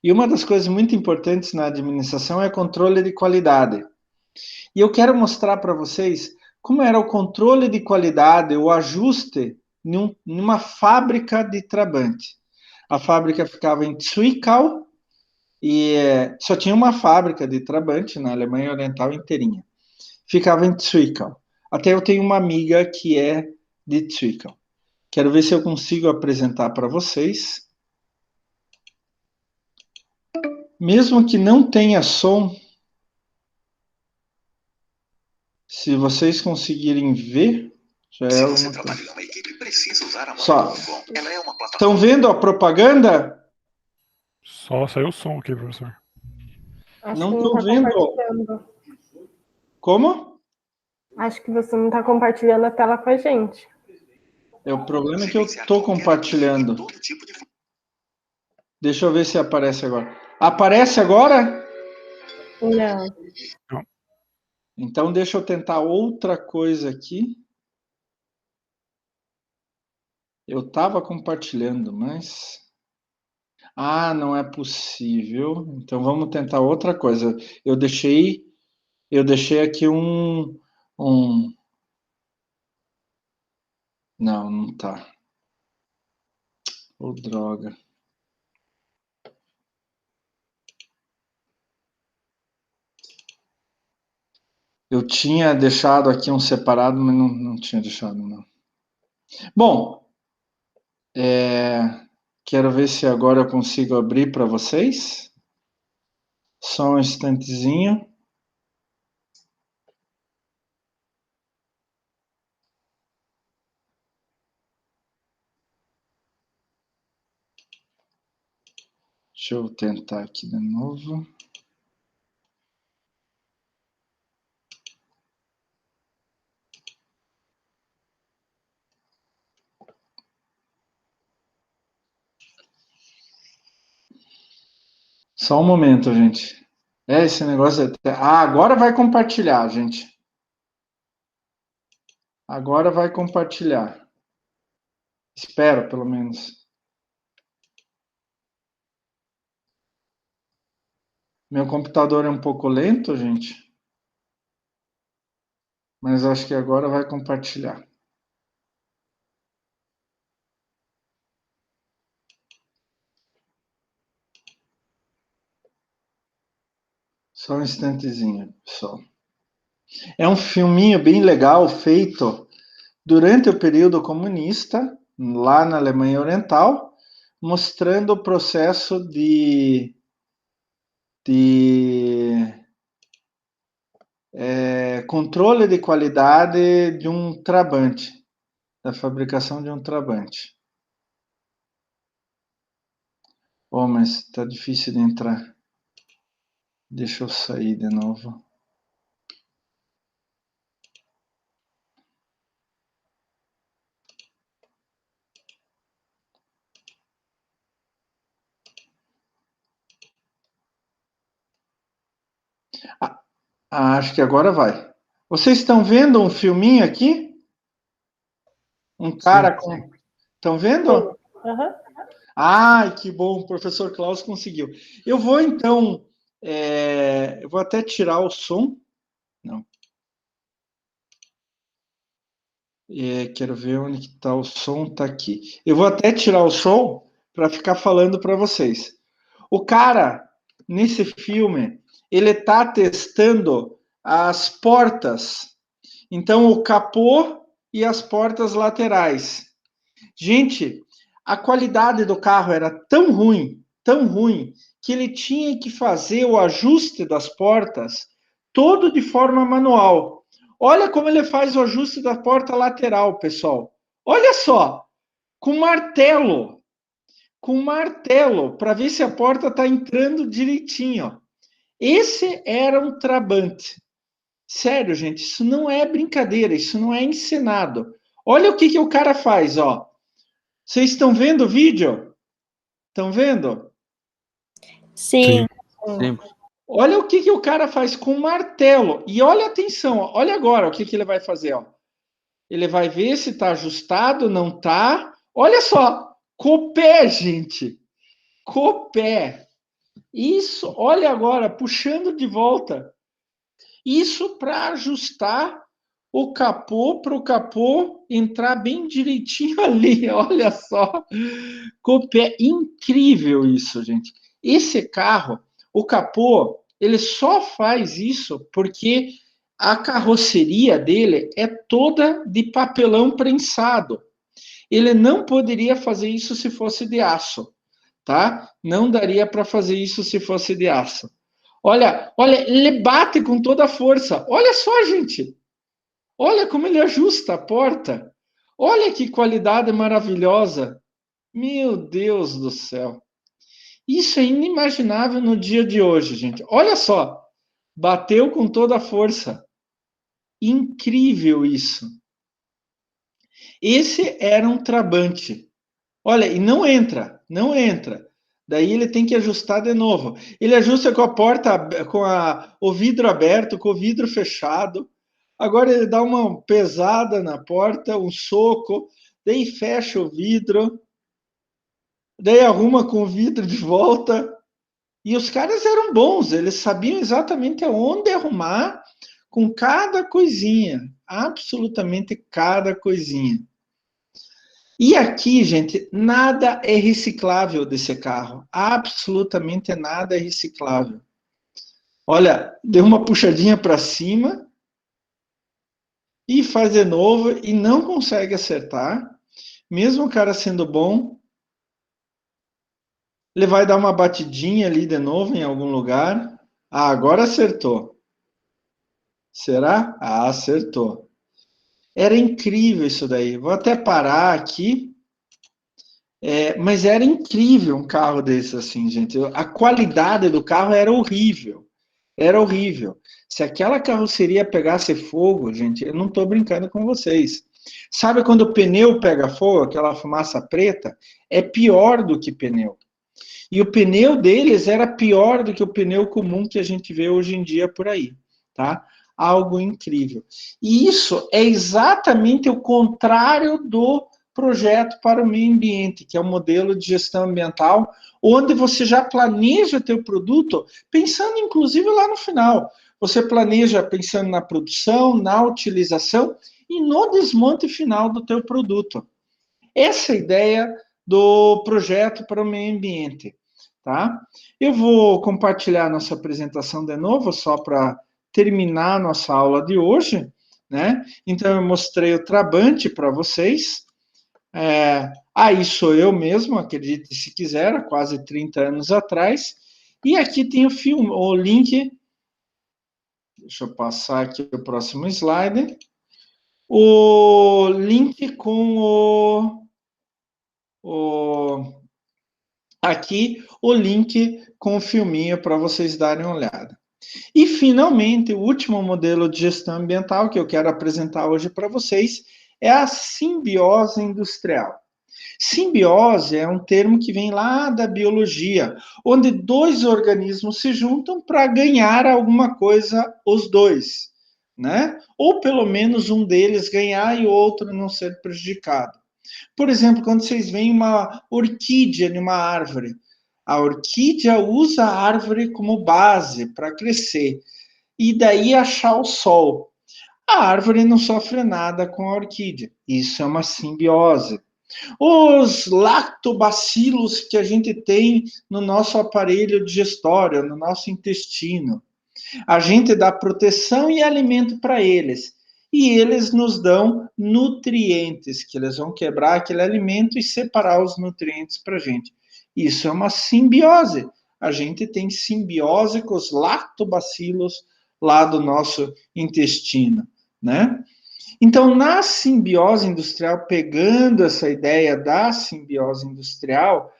E uma das coisas muito importantes na administração é controle de qualidade. E eu quero mostrar para vocês como era o controle de qualidade, o ajuste numa fábrica de Trabant. A fábrica ficava em Zwickau e só tinha uma fábrica de Trabant na Alemanha Oriental inteirinha. Ficava em Zwickau. Até eu tenho uma amiga que é de Zwickau. Quero ver se eu consigo apresentar para vocês. Mesmo que não tenha som, se vocês conseguirem ver, já é alguma coisa. Só. Estão vendo a propaganda? Só saiu o som aqui, professor. Acho Não que não estão está vendo? compartilhando. Como? Acho que você não está compartilhando a tela com a gente. O problema é que eu estou compartilhando. Deixa eu ver se aparece agora. Aparece agora? Não. Não. Então, deixa eu tentar outra coisa aqui. Eu estava compartilhando, mas... Ah, não é possível. Então, vamos tentar outra coisa. Eu deixei aqui um... Não, não tá. Oh, droga. Eu tinha deixado aqui um separado, mas não tinha deixado, não. Bom, quero ver se agora eu consigo abrir para vocês. Só um instantezinho. Deixa eu tentar aqui de novo. Só um momento, gente. Esse negócio é... Ah, agora vai compartilhar, gente. Agora vai compartilhar. Espero, pelo menos. Meu computador é um pouco lento, gente. Mas acho que agora vai compartilhar. Só um instantezinho, pessoal. É um filminho bem legal, feito durante o período comunista, lá na Alemanha Oriental, mostrando o processo de controle de qualidade de um Trabant, da fabricação de um Trabant. Oh, mas está difícil de entrar. Deixa eu sair de novo. Acho que agora vai. Vocês estão vendo um filminho aqui? Um cara com... Estão vendo? Uhum. Ai, que bom, o professor Klaus conseguiu. Eu vou, então... eu vou até tirar o som. Não. Quero ver onde está o som. Está aqui. Eu vou até tirar o som para ficar falando para vocês. O cara, nesse filme, ele está testando as portas. Então, o capô e as portas laterais. Gente, a qualidade do carro era tão ruim, que ele tinha que fazer o ajuste das portas todo de forma manual. Olha como ele faz o ajuste da porta lateral, pessoal. Olha só, com martelo. Com martelo, para ver se a porta está entrando direitinho. Esse era um Trabant. Sério, gente, isso não é brincadeira, isso não é encenado. Olha o que o cara faz, ó. Vocês estão vendo o vídeo? Estão vendo? Sim. Sim. Olha o que o cara faz com o martelo. E olha atenção, ó. Olha agora o que ele vai fazer, ó. Ele vai ver se está ajustado, não está. Olha só, com o pé, gente. Com o pé. Isso, olha agora, puxando de volta. Isso para ajustar o capô, para o capô entrar bem direitinho ali. Olha só. Com o pé. Incrível isso, gente. Esse carro, o capô, ele só faz isso porque a carroceria dele é toda de papelão prensado. Ele não poderia fazer isso se fosse de aço, tá? Não daria para fazer isso se fosse de aço. Olha, ele bate com toda a força. Olha só, gente. Olha como ele ajusta a porta. Olha que qualidade maravilhosa. Meu Deus do céu. Isso é inimaginável no dia de hoje, gente. Olha só. Bateu com toda a força. Incrível isso. Esse era um Trabant. Olha, e não entra, não entra. Daí ele tem que ajustar de novo. Ele ajusta com a porta, o vidro aberto, com o vidro fechado. Agora ele dá uma pesada na porta, um soco, daí fecha o vidro, daí arruma com o vidro de volta. E os caras eram bons, eles sabiam exatamente aonde arrumar com cada coisinha, absolutamente cada coisinha. E aqui, gente, nada é reciclável desse carro, absolutamente nada é reciclável. Olha, deu uma puxadinha para cima e faz de novo e não consegue acertar, mesmo o cara sendo bom. Ele vai dar uma batidinha ali de novo em algum lugar. Ah, agora acertou. Será? Ah, acertou. Era incrível isso daí. Vou até parar aqui. Mas era incrível um carro desse, assim, gente. A qualidade do carro era horrível. Era horrível. Se aquela carroceria pegasse fogo, gente, eu não estou brincando com vocês. Sabe quando o pneu pega fogo, aquela fumaça preta? É pior do que pneu. E o pneu deles era pior do que o pneu comum que a gente vê hoje em dia por aí, tá? Algo incrível. E isso é exatamente o contrário do projeto para o meio ambiente, que é o modelo de gestão ambiental, onde você já planeja teu produto pensando inclusive lá no final. Você planeja pensando na produção, na utilização e no desmonte final do teu produto. Essa é a ideia do projeto para o meio ambiente. Tá? Eu vou compartilhar nossa apresentação de novo, só para terminar a nossa aula de hoje, né? Então, eu mostrei o Trabante para vocês. Aí sou eu mesmo, acredite se quiser, há quase 30 anos atrás. E aqui tem o link. Deixa eu passar aqui o próximo slide. O link com aqui o link com o filminho para vocês darem uma olhada. E, finalmente, o último modelo de gestão ambiental que eu quero apresentar hoje para vocês é a simbiose industrial. Simbiose é um termo que vem lá da biologia, onde dois organismos se juntam para ganhar alguma coisa os dois, né? Ou pelo menos um deles ganhar e o outro não ser prejudicado. Por exemplo, quando vocês veem uma orquídea numa árvore, a orquídea usa a árvore como base para crescer e daí achar o sol. A árvore não sofre nada com a orquídea. Isso é uma simbiose. Os lactobacilos que a gente tem no nosso aparelho digestório, no nosso intestino. A gente dá proteção e alimento para eles. E eles nos dão nutrientes, que eles vão quebrar aquele alimento e separar os nutrientes para a gente. Isso é uma simbiose. A gente tem simbiose com os lactobacilos lá do nosso intestino, né? Então, na simbiose industrial, pegando essa ideia da simbiose industrial,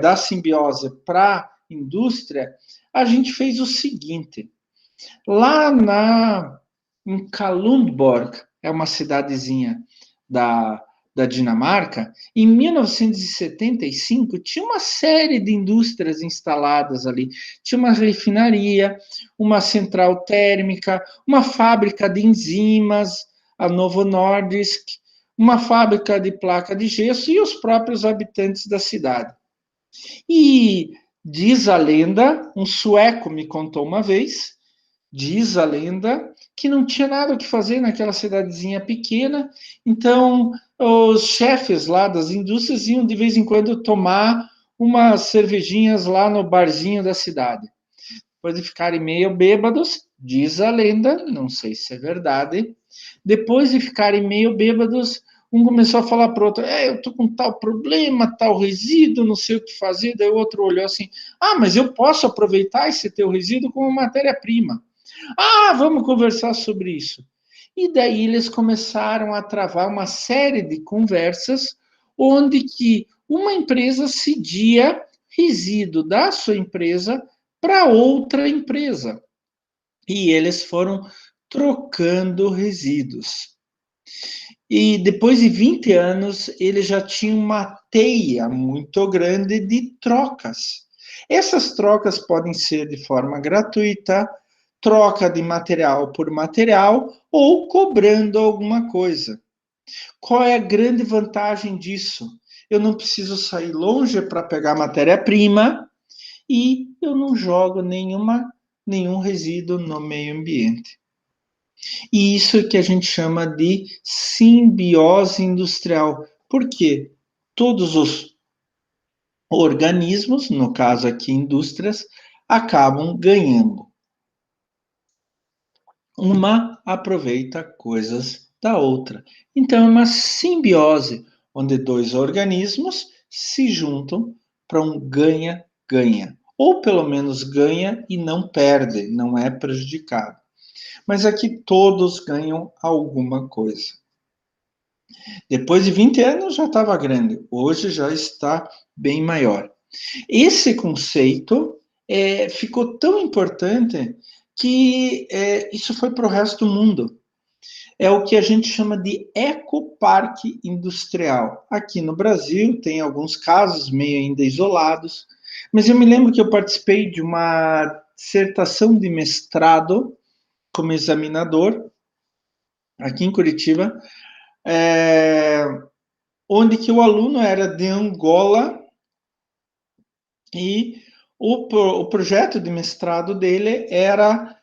da simbiose para a indústria, a gente fez o seguinte. Lá em Kalundborg, é uma cidadezinha da Dinamarca, em 1975, tinha uma série de indústrias instaladas ali. Tinha uma refinaria, uma central térmica, uma fábrica de enzimas, a Novo Nordisk, uma fábrica de placa de gesso e os próprios habitantes da cidade. E diz a lenda, um sueco me contou uma vez, diz a lenda que não tinha nada o que fazer naquela cidadezinha pequena, então os chefes lá das indústrias iam de vez em quando tomar umas cervejinhas lá no barzinho da cidade. Depois de ficarem meio bêbados, diz a lenda, não sei se é verdade, depois de ficarem meio bêbados, um começou a falar para o outro, eu tô com tal problema, tal resíduo, não sei o que fazer, daí o outro olhou assim, mas eu posso aproveitar esse teu resíduo como matéria-prima. Vamos conversar sobre isso. E daí eles começaram a travar uma série de conversas onde que uma empresa cedia resíduo da sua empresa para outra empresa. E eles foram trocando resíduos. E depois de 20 anos, ele já tinha uma teia muito grande de trocas. Essas trocas podem ser de forma gratuita, troca de material por material ou cobrando alguma coisa. Qual é a grande vantagem disso? Eu não preciso sair longe para pegar matéria-prima e eu não jogo nenhum resíduo no meio ambiente. E isso é que a gente chama de simbiose industrial. Por quê? Todos os organismos, no caso aqui indústrias, acabam ganhando. Uma aproveita coisas da outra. Então, é uma simbiose, onde dois organismos se juntam para um ganha-ganha. Ou pelo menos ganha e não perde, não é prejudicado. Mas aqui todos ganham alguma coisa. Depois de 20 anos já estava grande, hoje já está bem maior. Esse conceito ficou tão importante que isso foi para o resto do mundo. É o que a gente chama de ecoparque industrial. Aqui no Brasil tem alguns casos meio ainda isolados, mas eu me lembro que eu participei de uma dissertação de mestrado como examinador aqui em Curitiba, onde que o aluno era de Angola e o projeto de mestrado dele era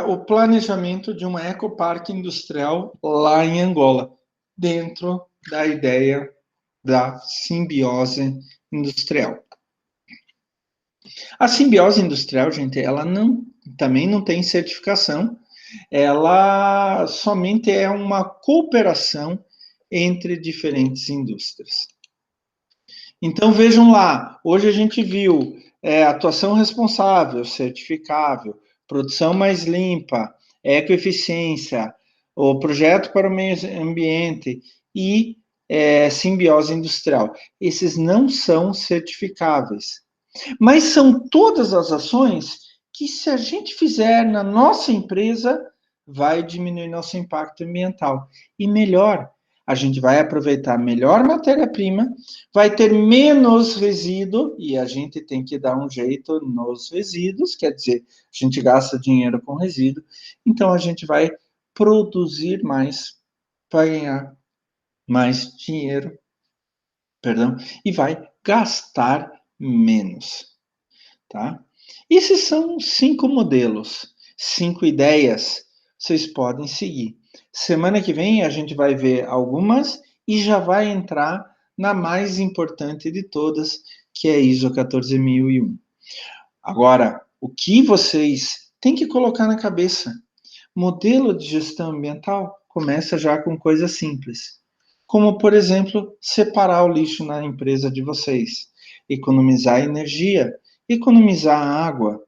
o planejamento de um ecoparque industrial lá em Angola, dentro da ideia da simbiose industrial. A simbiose industrial, gente, ela também não tem certificação, ela somente é uma cooperação entre diferentes indústrias. Então, vejam lá, hoje a gente viu atuação responsável, certificável, produção mais limpa, ecoeficiência, o projeto para o meio ambiente e simbiose industrial. Esses não são certificáveis, mas são todas as ações que, se a gente fizer na nossa empresa, vai diminuir nosso impacto ambiental. E melhor, a gente vai aproveitar melhor matéria-prima, vai ter menos resíduo, e a gente tem que dar um jeito nos resíduos, quer dizer, a gente gasta dinheiro com resíduo, então a gente vai produzir mais, vai ganhar mais dinheiro, e vai gastar menos, tá? Esses são 5 modelos, 5 ideias, vocês podem seguir. Semana que vem a gente vai ver algumas e já vai entrar na mais importante de todas, que é a ISO 14001. Agora, o que vocês têm que colocar na cabeça? Modelo de gestão ambiental começa já com coisas simples, como, por exemplo, separar o lixo na empresa de vocês, economizar energia, economizar água.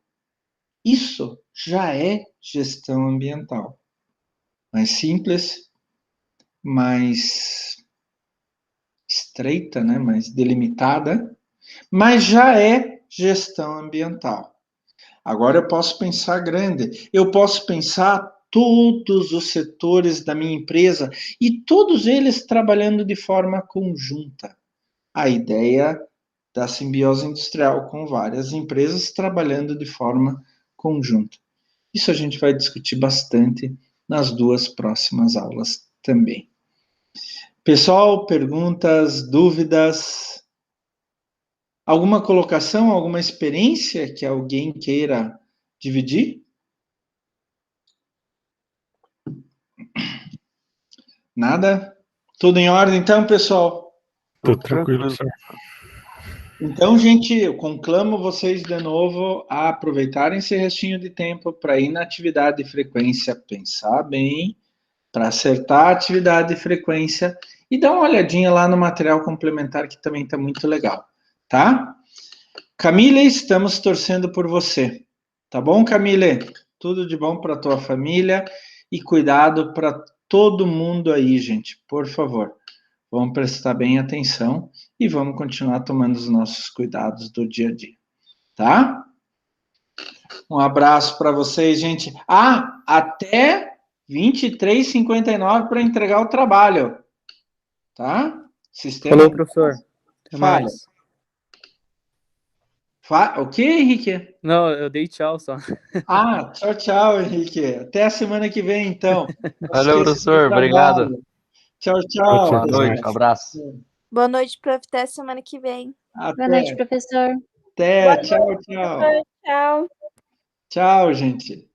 Isso já é gestão ambiental. Mais simples, mais estreita, né? Mais delimitada, mas já é gestão ambiental. Agora eu posso pensar grande, eu posso pensar todos os setores da minha empresa e todos eles trabalhando de forma conjunta. A ideia da simbiose industrial com várias empresas trabalhando de forma conjunta. Isso a gente vai discutir bastante nas 2 próximas aulas também. Pessoal, perguntas, dúvidas? Alguma colocação, alguma experiência que alguém queira dividir? Nada? Tudo em ordem, então, pessoal? Tô tranquilo, senhor. Então, gente, eu conclamo vocês de novo a aproveitarem esse restinho de tempo para ir na atividade de frequência, pensar bem, para acertar a atividade de frequência e dar uma olhadinha lá no material complementar, que também está muito legal, tá? Camille, estamos torcendo por você. Tá bom, Camille? Tudo de bom para tua família e cuidado para todo mundo aí, gente, por favor. Vamos prestar bem atenção e vamos continuar tomando os nossos cuidados do dia a dia, tá? Um abraço para vocês, gente. Até 23h59 para entregar o trabalho. tá? Sistema. Falou, professor. Até Fala. mais. O que, Henrique? Não, eu dei tchau só. Ah, tchau, tchau, Henrique. Até a semana que vem, então. Não Valeu, esqueça do professor. Obrigado. trabalho. Tchau, tchau. Tchau, Boa noite. Um abraço. Boa noite, prof. Até semana que vem. Boa noite, Até. professor. Até. Tchau, tchau. Tchau. Tchau, gente.